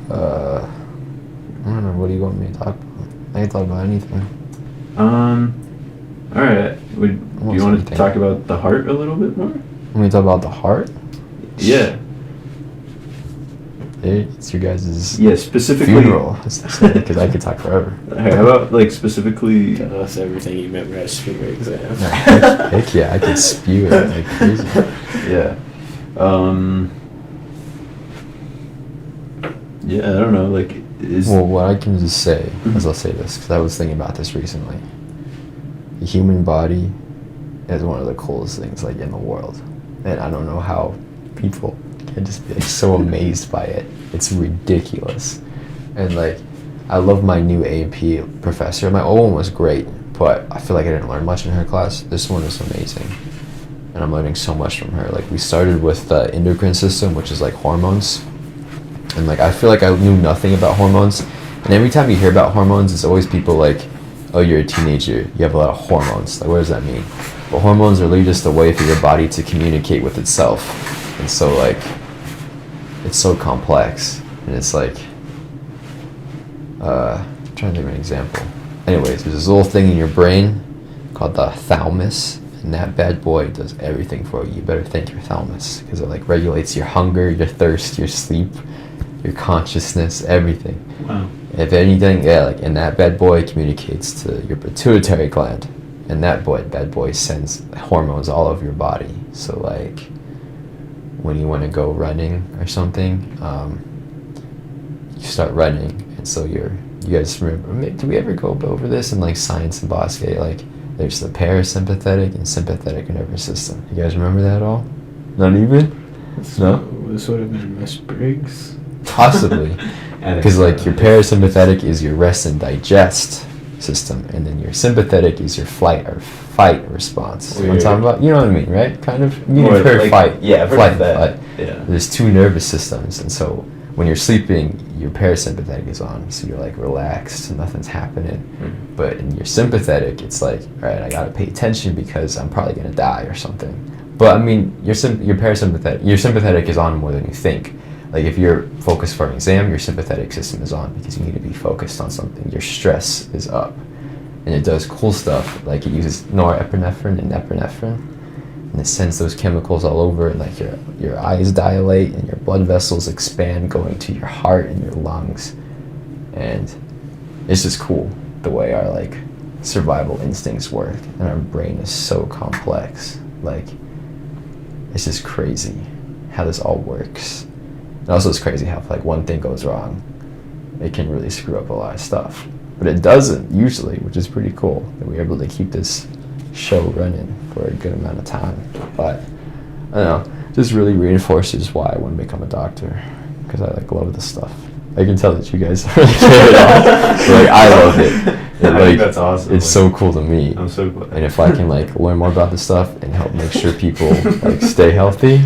I don't know. What do you want me to talk about? I can talk about anything. All right. Do you want to talk about the heart a little bit more? Want me to talk about the heart? Yeah. It's your guys' specifically funeral, because I could talk forever. Hey, how about like specifically? Tell us everything you memorized for your exam. Heck yeah, I could spew it like crazy. Yeah. I don't know. Like, well, what I can just say is I'll say this because I was thinking about this recently. The human body is one of the coolest things like in the world, and I don't know how people can just be like so amazed by it. It's ridiculous. And like I love my new AP professor. My old one was great, but I feel like I didn't learn much in her class. This one is amazing, and I'm learning so much from her. Like we started with the endocrine system, which is like hormones, and like I feel like I knew nothing about hormones, and every time you hear about hormones it's always people like, oh, you're a teenager, you have a lot of hormones. Like what does that mean? But hormones are really just a way for your body to communicate with itself. And so like it's so complex, and it's like I'm trying to think of an example. Anyways, there's this little thing in your brain called the thalamus, and that bad boy does everything for you. You better thank your thalamus because it like regulates your hunger, your thirst, your sleep, your consciousness, everything. Wow. If anything, and that bad boy communicates to your pituitary gland, and that bad boy sends hormones all over your body. So like when you want to go running or something, you start running, and so you guys remember, did we ever go over this in like science and Bosque? Like there's the parasympathetic and sympathetic nervous system. You guys remember that at all? Not even? No? This would have been Miss Briggs. Possibly. Because like your parasympathetic is your rest and digest system, and then your sympathetic is your flight or fight response. You know what I'm talking about? You know what I mean, right? Kind of. You've heard like, fight. Yeah, I've heard flight, of that. There's two nervous systems, and so when you're sleeping, your parasympathetic is on, so you're like relaxed and nothing's happening. But in your sympathetic, it's like, all right, I gotta pay attention because I'm probably gonna die or something. But I mean, your sympathetic is on more than you think. Like if you're focused for an exam, your sympathetic system is on because you need to be focused on something. Your stress is up, and it does cool stuff. Like it uses norepinephrine and epinephrine, and it sends those chemicals all over, and like your eyes dilate and your blood vessels expand, going to your heart and your lungs, and it's just cool the way our like survival instincts work, and our brain is so complex. Like it's just crazy how this all works. And also it's crazy how if like one thing goes wrong, it can really screw up a lot of stuff. But it doesn't usually, which is pretty cool that we're able to keep this show running for a good amount of time. But I don't know, just really reinforces why I want to become a doctor, because I like love this stuff. I can tell that you guys really care it all. But, like I love it. I think that's awesome. It's so cool to me. I'm so glad. And if I can like learn more about this stuff and help make sure people like stay healthy,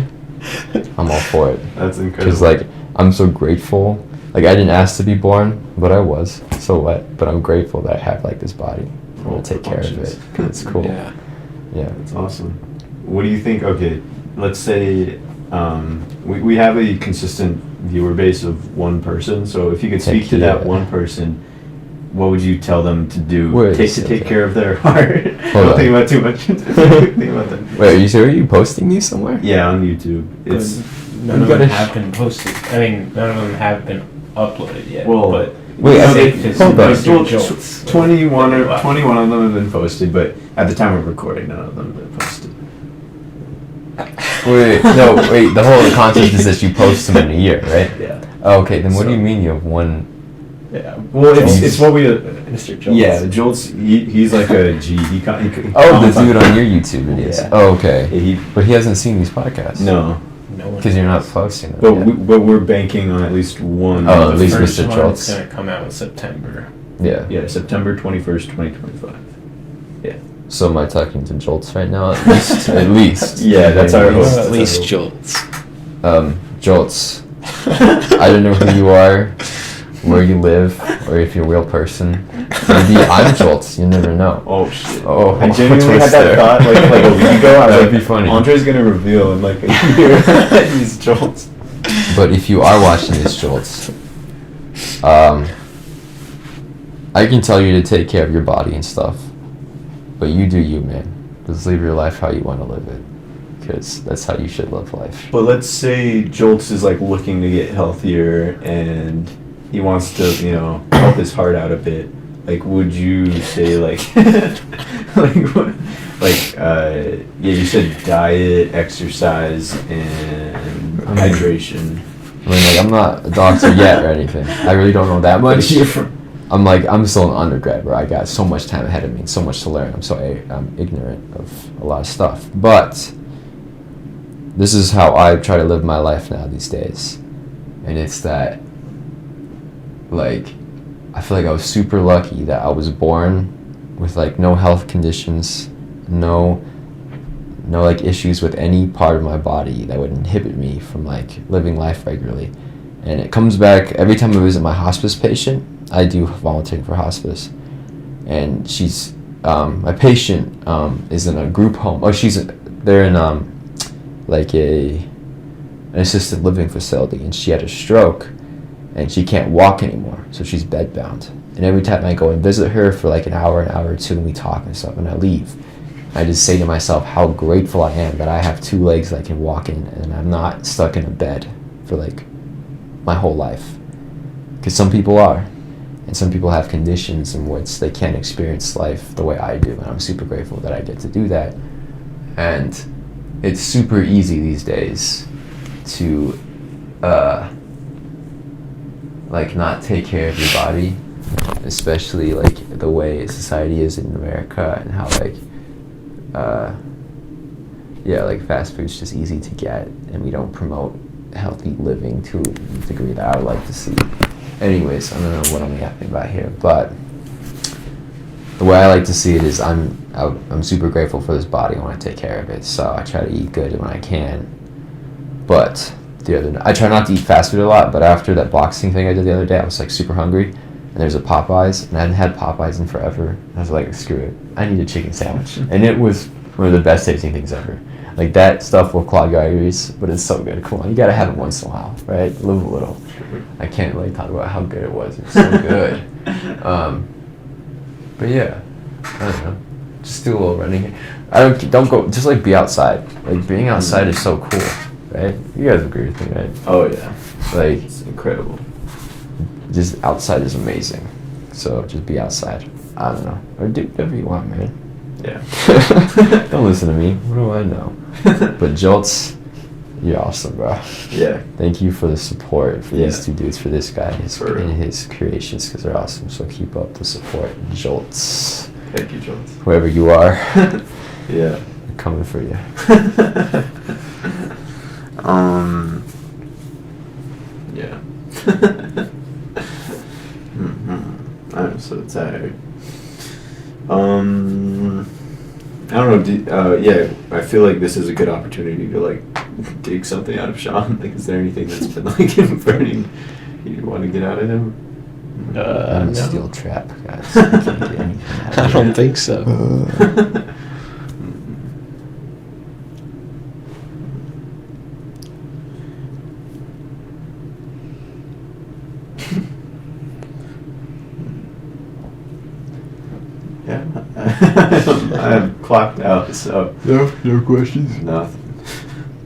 I'm all for it. That's incredible. Because like I'm so grateful. Like I didn't ask to be born, but I was. So what? But I'm grateful that I have like this body and will take care of it. 'Cause it's cool. Yeah. Yeah. That's awesome. What do you think? Okay, let's say we have a consistent viewer base of one person. So if you could speak to that one person, what would you tell them to do? Take care of their heart. Don't think about too much. Think about that. Wait, are you posting these somewhere? Yeah, on YouTube. It's None of them have been posted. I mean, none of them have been uploaded yet. Well, but wait, I I think think- it's hold on. Mr. Jolts. 21 of them have been posted, but at the time of recording, none of them have been posted. Wait, the whole concept is that you post them in a year, right? Yeah. Oh, okay, then what do So- you mean you have one? Yeah. Well, it's what we Mr. Jolts. Yeah, Jolts. He's like a G. He Oh, the dude on your YouTube videos. Yeah. Oh, okay. He But he hasn't seen these podcasts. no, No one. Because you're not posting them. but yet. we're banking on at least one. Oh, The at least first Mr. one Jolts. is gonna come out in September. Yeah. Yeah, September 21st, 2025. So am I talking to Jolts right now? At least. At least. Yeah, that's our hope. At least Jolts. Jolts. I don't know who you are, where you live, or if you're a real person. Maybe I'm Jolts. You never know. Oh shit! Oh, I genuinely had twist there. that thought like a week ago. I was That'd like, be funny. Andre's gonna reveal in like a year these Jolts. But if you are watching this, Jolts, I can tell you to take care of your body and stuff. But you do you, man. Just live your life how you want to live it. Because that's how you should live life. But let's say Jolts is like looking to get healthier and he wants to, help his heart out a bit. Like, would you say like, you said diet, exercise, and hydration. I mean, like, I'm not a doctor yet or anything. I really don't know that much. I'm still an undergrad where I got so much time ahead of me and so much to learn. I'm ignorant of a lot of stuff. But this is how I try to live my life now these days. And it's that, like, I feel like I was super lucky that I was born with, like, no health conditions, no like issues with any part of my body that would inhibit me from like living life regularly. And it comes back every time I visit my hospice patient. I do volunteering for hospice, and she's my patient is in a group home. They're in like an assisted living facility, and she had a stroke and she can't walk anymore, so she's bedbound. And every time I go and visit her for like an hour or two, and we talk and stuff, and I leave, I just say to myself how grateful I am that I have two legs that I can walk in, and I'm not stuck in a bed for like my whole life. Because some people are, and some people have conditions in which they can't experience life the way I do, and I'm super grateful that I get to do that. And it's super easy these days to like not take care of your body, especially like the way society is in America, and how like like fast food's just easy to get, and we don't promote healthy living to a degree that I would like to see. Anyways, I don't know what I'm yapping about here, but the way I like to see it is I'm super grateful for this body. I want to take care of it, so I try to eat good when I can. But the other night. I try not to eat fast food a lot, but after that boxing thing I did the other day, I was like super hungry. And there's a Popeyes, and I hadn't had Popeyes in forever. And I was like, screw it, I need a chicken sandwich. And it was one of the best tasting things ever. Like, that stuff will clog your arteries, but it's so good. Come on, you gotta have it once in a while, right? Live a little. I can't really talk about how good it was. It's so good. But yeah, I don't know. Just do a little running. Don't go. Just like be outside. Like, being outside is so cool, right? You guys agree with me, right? Oh yeah, Like, it's incredible. just outside is amazing. So just be outside. I don't know, or do whatever you want, man. Yeah. Don't listen to me. What do I know? But Jolts, you're awesome, bro. Yeah. Thank you for the support for Yeah. these two dudes, for this guy, For real. and his creations, because they're awesome. So keep up the support, Jolts. Thank you, Jones. Whoever you are, Yeah. I'm coming for you. Yeah. I'm so tired. I don't know. Yeah, I feel like this is a good opportunity to like dig something out of Sean. Like, is there anything that's been like burning you want to get out of him? I'm a No. steel trap, guys. I can't get anything out I of don't you. think so. Yeah, I'm clocked out, so No questions. nothing.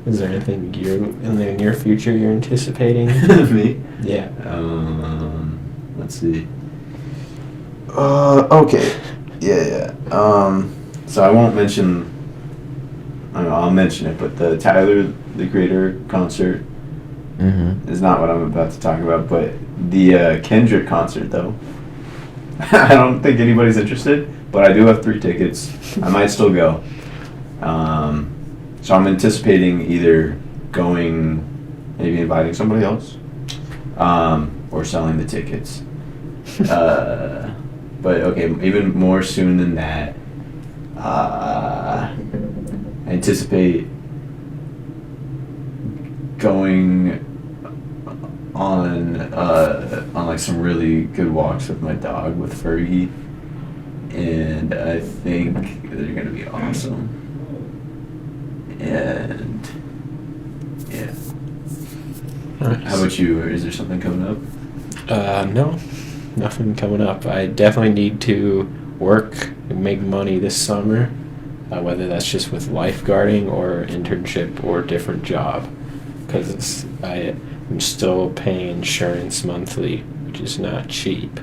Is there anything in the near future you're anticipating? Me? Yeah. Let's see. Okay. Yeah. So I won't mention. I don't know, I'll mention it, but the Tyler the Creator concert Mm-hmm. is not what I'm about to talk about. But the Kendrick concert, though, I don't think anybody's interested. But I do have 3 tickets. I might still go. So I'm anticipating either going, maybe inviting somebody else, or selling the tickets. But okay, even more soon than that, I anticipate going on like some really good walks with my dog, with Fergie, and I think they're gonna be awesome. And yeah. How about you? Is there something coming up? No, nothing coming up. I definitely need to work and make money this summer, whether that's just with lifeguarding or internship or different job, because I'm still paying insurance monthly, which is not cheap.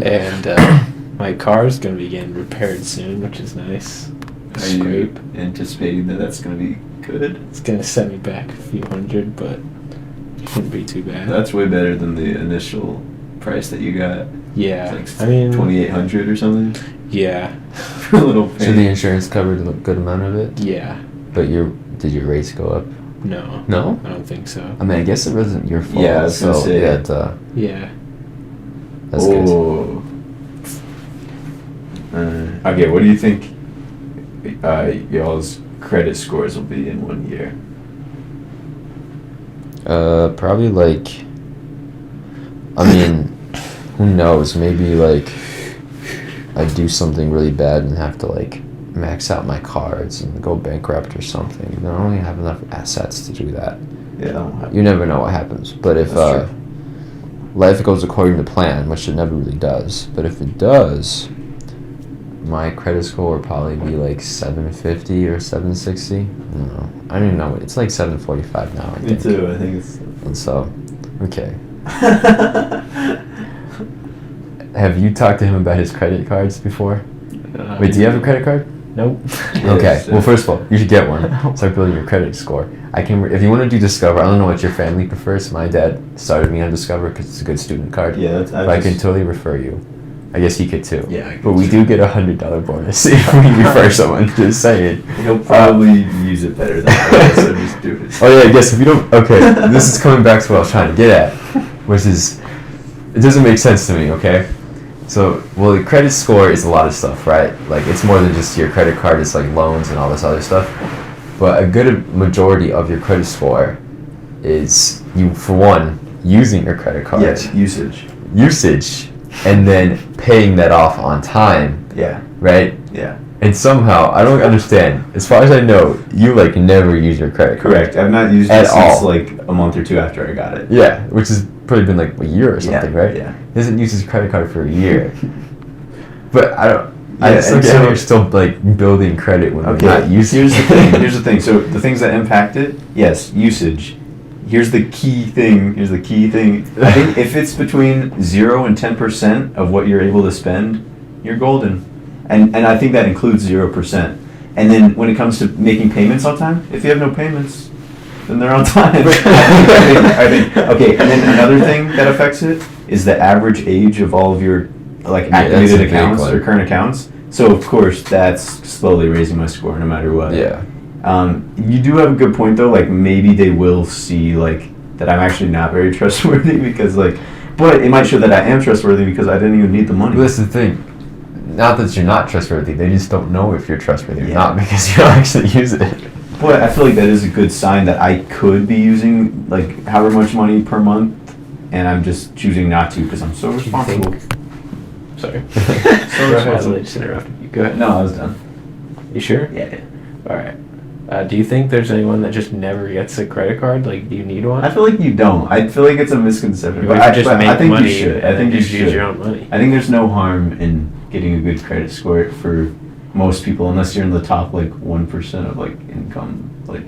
And my car's gonna be getting repaired soon, which is nice. Are Scrape. you anticipating that that's going to be good? It's gonna set me back a few hundred, but it shouldn't be too bad. That's way better than the initial price that you got. Yeah, It's I like mean, 2,800 or something. yeah, For a little So the insurance covered a good amount of it, yeah. but did your rates go up? No, No. I don't think so. I mean, I guess it wasn't your fault. Yeah, I was gonna so say. yeah, Yeah, that's good. Oh. Okay, what do you think y'all's credit scores will be in 1 year? Probably like, I mean, who knows? Maybe like I do something really bad and have to like max out my cards and go bankrupt or something. I don't really have enough assets to do that. Yeah. You never know what happens. But if That's true. life goes according to plan, which it never really does, but if it does, my credit score would probably be like 750 or 760. I don't know. I don't even know. It's like 745 now, I Me think. too. I think it's. And so, okay. Have you talked to him about his credit cards before? Wait, do you have a credit card? nope. Okay. Well, first of all, you should get one. Start building your credit score. If you want to do Discover, I don't know what your family prefers. My dad started me on Discover because it's a good student card. Yeah, that's. But I can totally refer you. I guess he could too. Yeah, I could But we too. do get $100 bonus if we refer someone. Just saying. He'll probably use it better than I will, so just do it. Oh yeah, I guess if you don't. Okay, this is coming back to what I was trying to get at, which is, it doesn't make sense to me. Okay, so well, the credit score is a lot of stuff, right? Like it's more than just your credit card. It's like loans and all this other stuff. But a good majority of your credit score is you, for one, using your credit card. Yes, usage. Usage, and then paying that off on time, Yeah, right? yeah. And somehow, I don't understand. As far as I know, you like never use your credit card. Correct. I've not used At it since all. like a month or two after I got it. Yeah, which has probably been like a year or something, Yeah, right? yeah. He hasn't used his credit card for a year. But I don't. Yeah, I just and don't get how so- we're still like building credit when Okay, we're not using here's the it. thing. Here's the thing. So the things that impact it, yes, usage. Here's the key thing. I think if it's between 0 and 10% of what you're able to spend, you're golden. And I think that includes 0%. And then when it comes to making payments on time, if you have no payments, then they're on time. I think. Okay, and then another thing that affects it is the average age of all of your like Yeah, that's a activated big accounts one. or current accounts. So of course that's slowly raising my score no matter what. Yeah. You do have a good point though. Like maybe they will see like that I'm actually not very trustworthy because like, but it might show that I am trustworthy because I didn't even need the money. But that's the thing. Not that you're not trustworthy, they just don't know if you're trustworthy or Yeah. not because you don't actually use it. But I feel like that is a good sign that I could be using like however much money per month, and I'm just choosing not to because I'm so responsible. Sorry. So Go ahead. responsible. I just interrupted you. Go ahead. No, I was done. You sure? Yeah. All right. Do you think there's anyone that just never gets a credit card? Like, do you need one? I feel like you don't. I feel like it's a misconception. Or But you I, just but make I think money you should. I and think then you just use should. your own money. I think there's no harm in getting a good credit score for most people, unless you're in the top like 1% of like income. Like,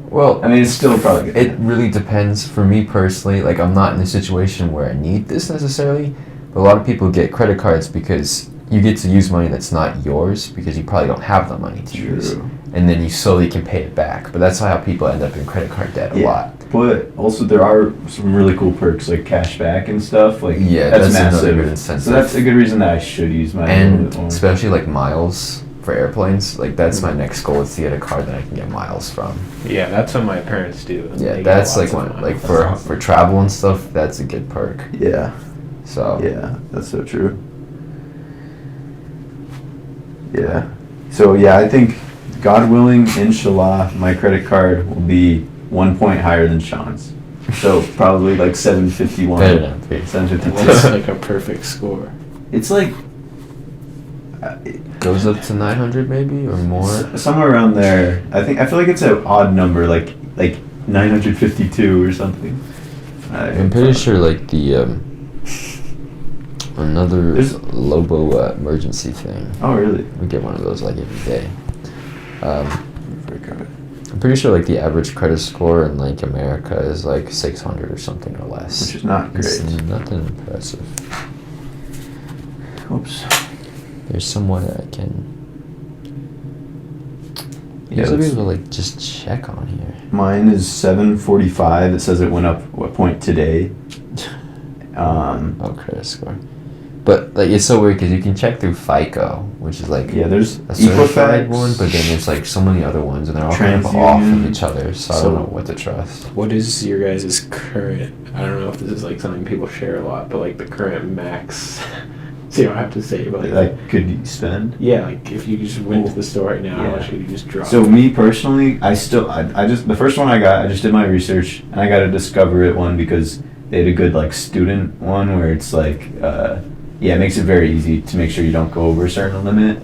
Well, I mean, it's still probably good. it really depends. For me personally, like I'm not in a situation where I need this necessarily, but a lot of people get credit cards because you get to use money that's not yours because you probably don't have the money to use. True. And then you slowly can pay it back. But that's how people end up in credit card debt a lot. But also there are some really cool perks like cash back and stuff. Like Yeah, that's that's another massive. good incentive. So that's a good reason that I should use mine a little And bit more. especially like miles for airplanes, like that's my next goal is to get a card that I can get miles from. Yeah, that's what my parents do. Yeah, They get that's like lots of one, like miles. for That's awesome. for travel and stuff. That's a good perk. Yeah, So yeah, that's so true. Yeah. So yeah, I think God willing, inshallah, my credit card will be 1 point higher than Sean's. So probably like 751. better than me. What's 752. like a perfect score? It's like Goes up to 900 maybe or more. somewhere around there. I feel like it's an odd number, like 952 or something. I'm pretty sure like the another There's- Lobo emergency thing. Oh really? We get one of those like every day. I'm pretty sure like the average credit score in like America is like 600 or something or less. Which is not It's great. nothing impressive. Oops. There's someone that I can. Yeah, Usually let's- people like just check on here. Mine is 745. It says it went up a point today. Oh, credit score. But like it's so weird because you can check through FICO, which is like Yeah, there's a certified Equifax one, but then there's like so many other ones, and they're all kind of off of TransUnion. each other. So I So- don't know what to trust. What is your guys' current? I don't know if this is like something people share a lot, but like the current max. So you don't have to say, but like could you spend? yeah, like if you just went to the store right now, how Yeah. much could you just drop? So me personally, I just the first one I got, I just did my research and I got a Discover It one because they had a good like student one where it's like yeah, it makes it very easy to make sure you don't go over a certain limit,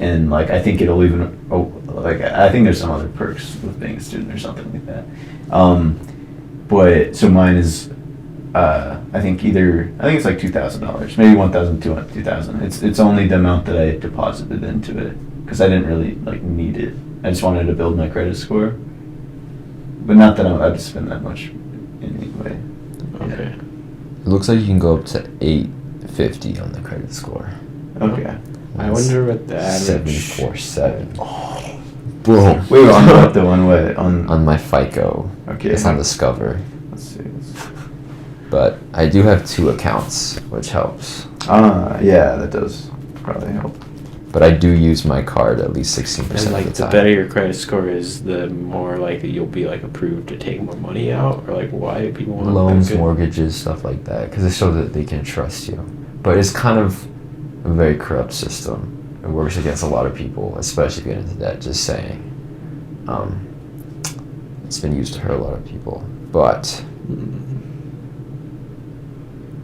and like I think it'll even like I think there's some other perks with being a student or something like that. But so mine is I think it's like $2,000, maybe 1,200, 2,000. It's only the amount that I deposited into it because I didn't really like need it. I just wanted to build my credit score, but not that I'd spend that much anyway. okay. It looks like you can go up to 850 on the credit score. Okay. I wonder what the average. 747. Boom. Wait, on what though? On what? On my FICO. Okay. It's on Discover. Let's see. But I do have 2 accounts, which helps. Yeah, that does probably help. But I do use my card at least 16% And like of the the time. better your credit score is, the more likely you'll be like approved to take more money out, or like why do people want Loans, good- mortgages, stuff like that, because it shows that they can trust you. But it's kind of a very corrupt system. It works against a lot of people, especially if you get into debt, just saying. It's been used to hurt a lot of people, but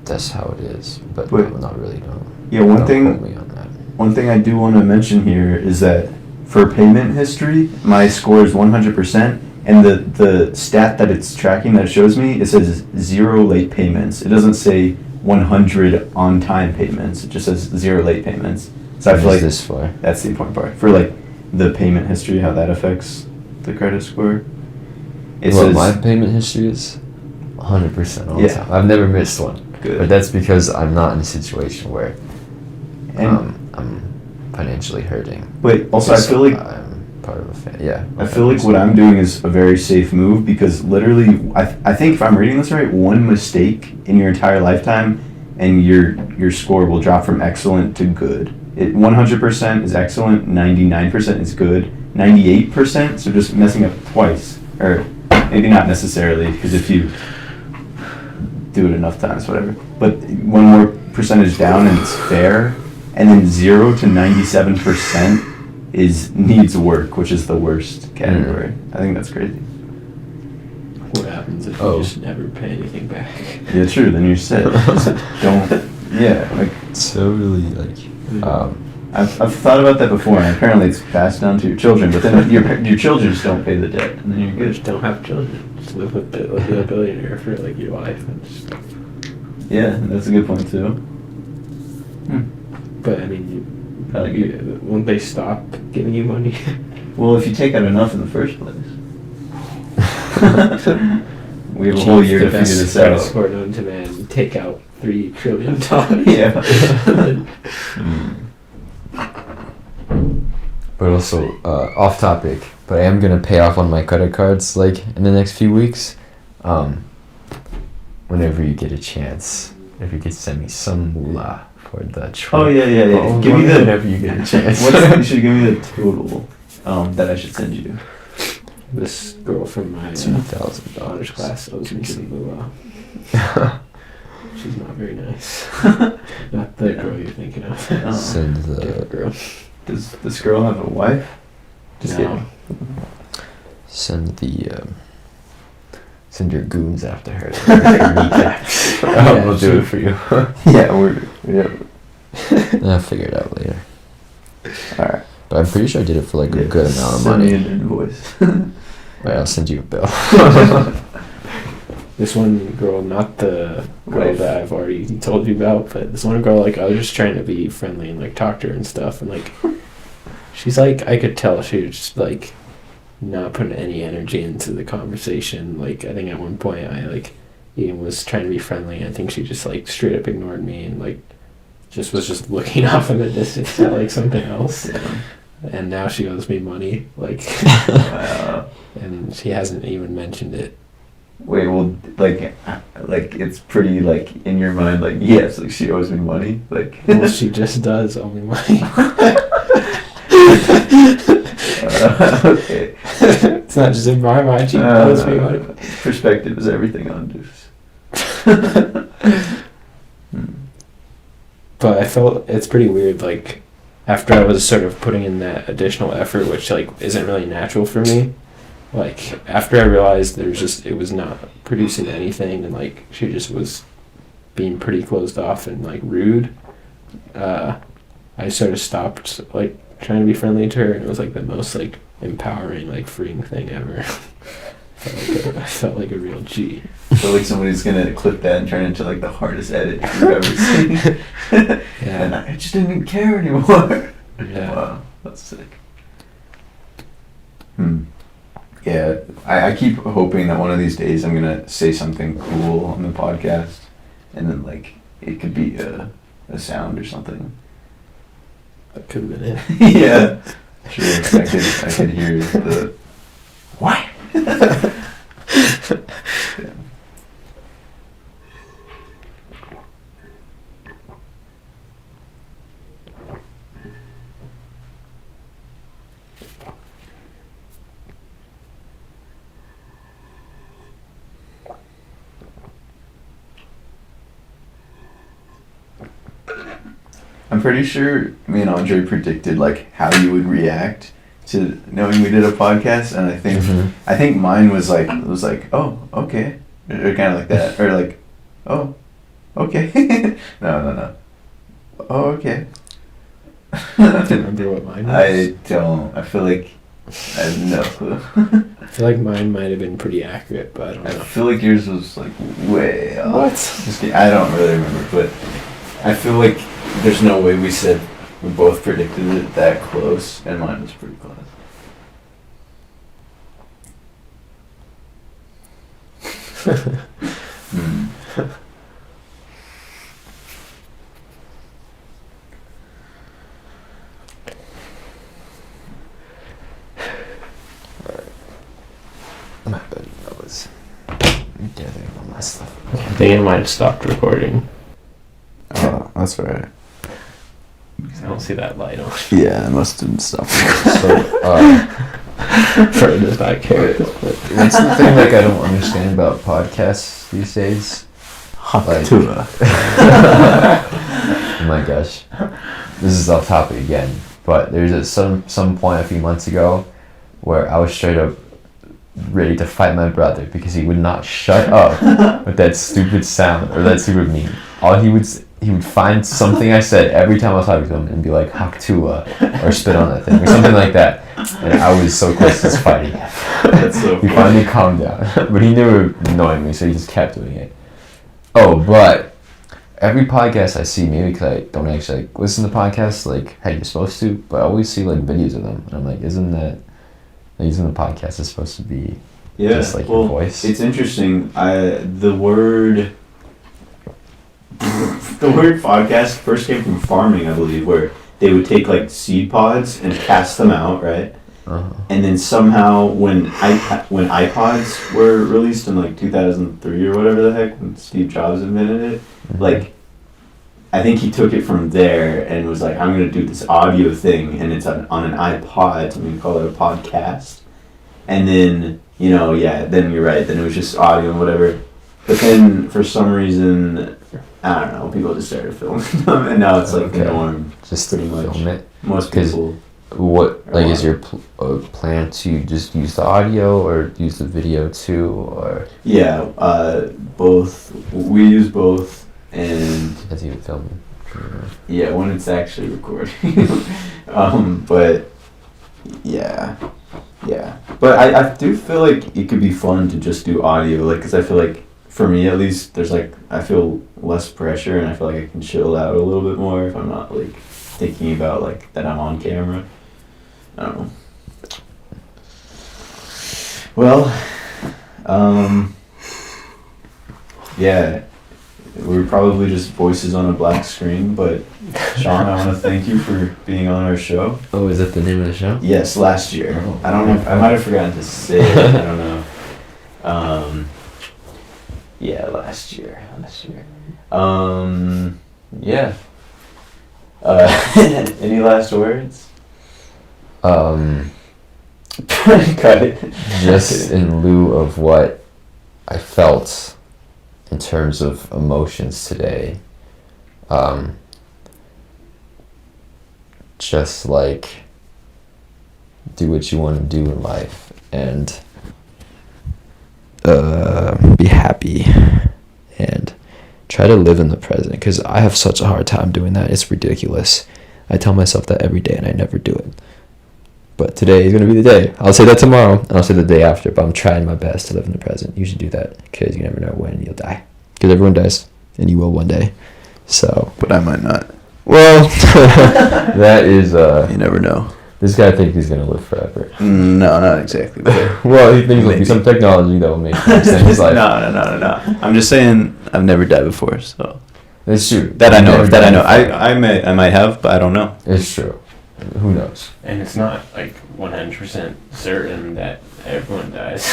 that's how it is. But not really. No. Yeah, Don't one thing. quote me on that. One thing I do want to mention here is that for payment history, my score is 100%, and the stat that it's tracking that it shows me, it says 0 late payments. It doesn't say 100 on-time payments. It just says 0 late payments. So I What feel is like this for? that's the important part. For like the payment history, how that affects the credit score. It Well, says my payment history is 100% all the Yeah. time. I've never missed one. Good. But that's because I'm not in a situation where And- I'm financially hurting. But also I Because feel like I'm part of a family. Yeah. I feel like what I'm doing is a very safe move because literally, I think if I'm reading this right, one mistake in your entire lifetime and your score will drop from excellent to good. 100% is excellent, 99% is good, 98%, so just messing up twice. Or maybe not necessarily, because if you do it enough times, whatever. But one more percentage down and it's fair, and then 0 to 97% needs work, which is the worst category. I think that's crazy. What happens if Oh. you just never pay anything back? Yeah, true. Then you're set. Don't. Yeah, like So really like I've thought about that before, and apparently it's passed down to your children. But then your children just don't pay the debt, and then you're You good. just don't have children. Just live with the billionaire for like your life. And just, Yeah, that's a good point too. but I mean, Probably good. won't they stop giving you money? Well, if you take out enough in the first place. We have a whole year to figure this credit out. score known to man. Take out $3 trillion. Yeah. but also off topic, but I am gonna pay off one of my credit cards like in the next few weeks. Whenever you get a chance, if you could send me some moolah for the trip. Oh yeah. Oh, Give me the. whenever you get a chance. You should give me the total that I should send you. This girl from my honors $2,000 class owes me some moolah. She's not very nice. Not the girl you're thinking of. Send Different the girl. Does this girl have a wife? Just No. kidding. send your goons after her. Her kneecaps. We'll do it for you. Yeah, I'll figure it out later. All right. But I'm pretty sure I did it for like a Yeah, good amount of send money. me an invoice. Right, I'll send you a bill. This one girl, not the girl Wife. that I've already told you about, but this one girl, like, I was just trying to be friendly and, like, talk to her and stuff, and, like, she's, like, I could tell she was just, like, not putting any energy into the conversation. Like, I think at one point I, like, even was trying to be friendly, and I think she just, like, straight up ignored me and, like, just was just looking off in the distance at, like, something else. And now she owes me money, like, and she hasn't even mentioned it. Wait, well, like it's pretty like in your mind, like yes, like she owes me money, like. Well, she just does owe me money. Okay. It's not just in my mind, she owes me money. Perspective is everything on Deuce. But I felt it's pretty weird, like, after I was sort of putting in that additional effort, which, like, isn't really natural for me, like, after I realized it was not producing anything, and, like, she just was being pretty closed off and, like, rude, I sort of stopped, like, trying to be friendly to her, and it was, like, the most, like, empowering, like, freeing thing ever. I felt like a real G. So like somebody's gonna clip that and turn it into like the hardest edit you've ever seen. And Yeah. I just didn't care anymore. Yeah. Wow, that's sick. Yeah, I keep hoping that one of these days I'm gonna say something cool on the podcast, and then like it could be a sound or something. That could have been it. Yeah, sure. I could hear the what? Yeah. I'm pretty sure me and Andre predicted like how you would react to knowing we did a podcast, and I think mine was like, oh, okay, or kind of like that, or like, oh, okay. no, oh, okay. I don't remember what mine was. I don't. I feel like I have no clue. I feel like mine might have been pretty accurate, but I don't I know. feel like yours was like way off. What? Just kidding. I don't really remember, but I feel like there's no way we both predicted it that close, and mine was pretty close. My bad. That was gathering all my stuff. I think it might have stopped recording. Oh, that's right. I don't see that light on. Yeah, it must have stopped. So, Fred does not care. what's the thing like I don't understand about podcasts these days? Haktua. Oh my gosh, this is off topic again. But there's some point a few months ago where I was straight up ready to fight my brother because he would not shut up with that stupid sound or that stupid meme. All he would find something I said every time I was talking to him and be like Haktua or spit on that thing or something like that. And I was so close to fighting. That's so He funny. finally calmed down, but he never annoyed me, so he just kept doing it. Oh, but every podcast I see, maybe because I don't actually like, listen to podcasts like how you're supposed to, but I always see like videos of them, and I'm like, isn't the podcast is supposed to be just like your voice? It's interesting. The word podcast first came from farming, I believe, where they would take like seed pods and cast them out, right? Uh-huh. And then somehow when iPods were released in like 2003 or whatever the heck, when Steve Jobs invented it, like I think he took it from there and was like, I'm gonna do this audio thing, and it's on an iPod, so we call it a podcast. And then then you're right, then it was just audio and whatever. But then for some reason, I don't know, people just started filming them, and now it's like the norm. Just pretty to much. film it. Most 'Cause people. What Or like what? is your plan to just use the audio or use the video too, or Yeah, both. We use both, and as you filming? yeah, when it's actually recording. But yeah. But I do feel like it could be fun to just do audio, like, because I feel like, for me at least, there's like, I feel less pressure, and I feel like I can chill out a little bit more if I'm not like thinking about like that I'm on camera. I don't know. Well, yeah, we're probably just voices on a black screen, but Sean, I want to thank you for being on our show. Oh, is that the name of the show? Yes, last year. Oh. I don't know if I might have forgotten to say it. I don't know. Yeah, last year. Yeah. Any last words? Cut it. Just in lieu of what I felt in terms of emotions today, just like do what you want to do in life and be happy and try to live in the present, because I have such a hard time doing that. It's ridiculous. I tell myself that every day and I never do it. But today is going to be the day. I'll say that tomorrow, and I'll say the day after, but I'm trying my best to live in the present. You should do that, because you never know when you'll die. Because everyone dies, and you will one day. So, But I might not. well, that is, You never know. this guy thinks he's going to live forever. No, not exactly. But Well, he thinks there'll be Maybe. some technology that will make sense in his life. No. I'm just saying I've never died before, so It's true. that I know. Never That I know. died before. I might have, but I don't know. It's true. Who knows? And it's not like 100% certain that everyone dies.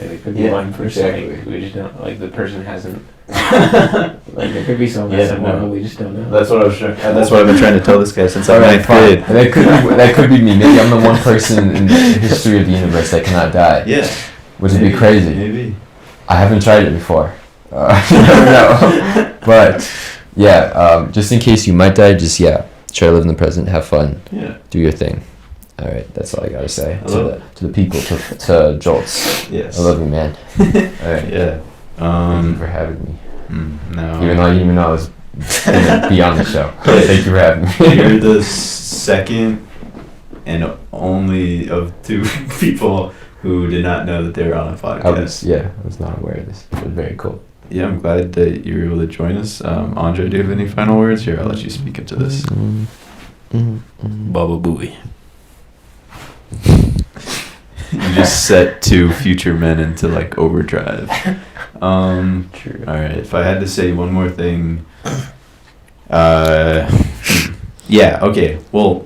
Like, there could be Yeah, one person, exactly. like, we just don't, like, the person hasn't, like, there could be someone Yeah, that's no. no, but we just don't know. That's what I was trying. That's what I've been trying to tell this guy since I'm Alright, ninth fine. grade. And that could be me. Maybe I'm the one person in the history of the universe that cannot die. Yeah. Which would be crazy. Maybe. I haven't tried it before. You never know. But yeah, just in case you might die, just try to live in the present, have fun, Yeah. do your thing, All right, that's all I gotta say Hello. to the people, to Jolts. Yes. I love you, man. All right. Yeah. Thank you for having me. No. Even though I was gonna be on the show. Thank you for having me. You're the second and only of 2 people who did not know that they were on a podcast. I was not aware of this. It was very cool. Yeah, I'm glad that you were able to join us. Andre, do you have any final words? Here, I'll let you speak into this. Baba Booey. You just set 2 future men into like overdrive. True. All right, if I had to say one more thing, yeah, okay. Well,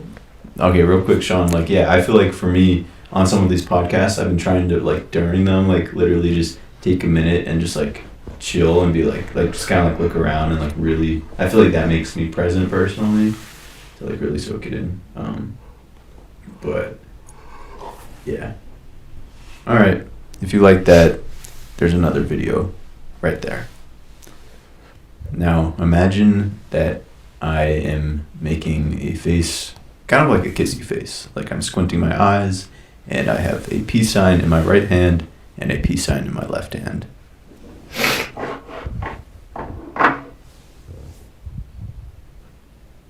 okay, real quick, Sean. Like, yeah, I feel like for me on some of these podcasts, I've been trying to like during them, like literally just take a minute and just like chill and be like just kind of like look around and like really. I feel like that makes me present personally to like really soak it in. But yeah. All right. If you like that, there's another video right there. Now imagine that I am making a face, kind of like a kissy face. Like I'm squinting my eyes and I have a peace sign in my right hand and a peace sign in my left hand.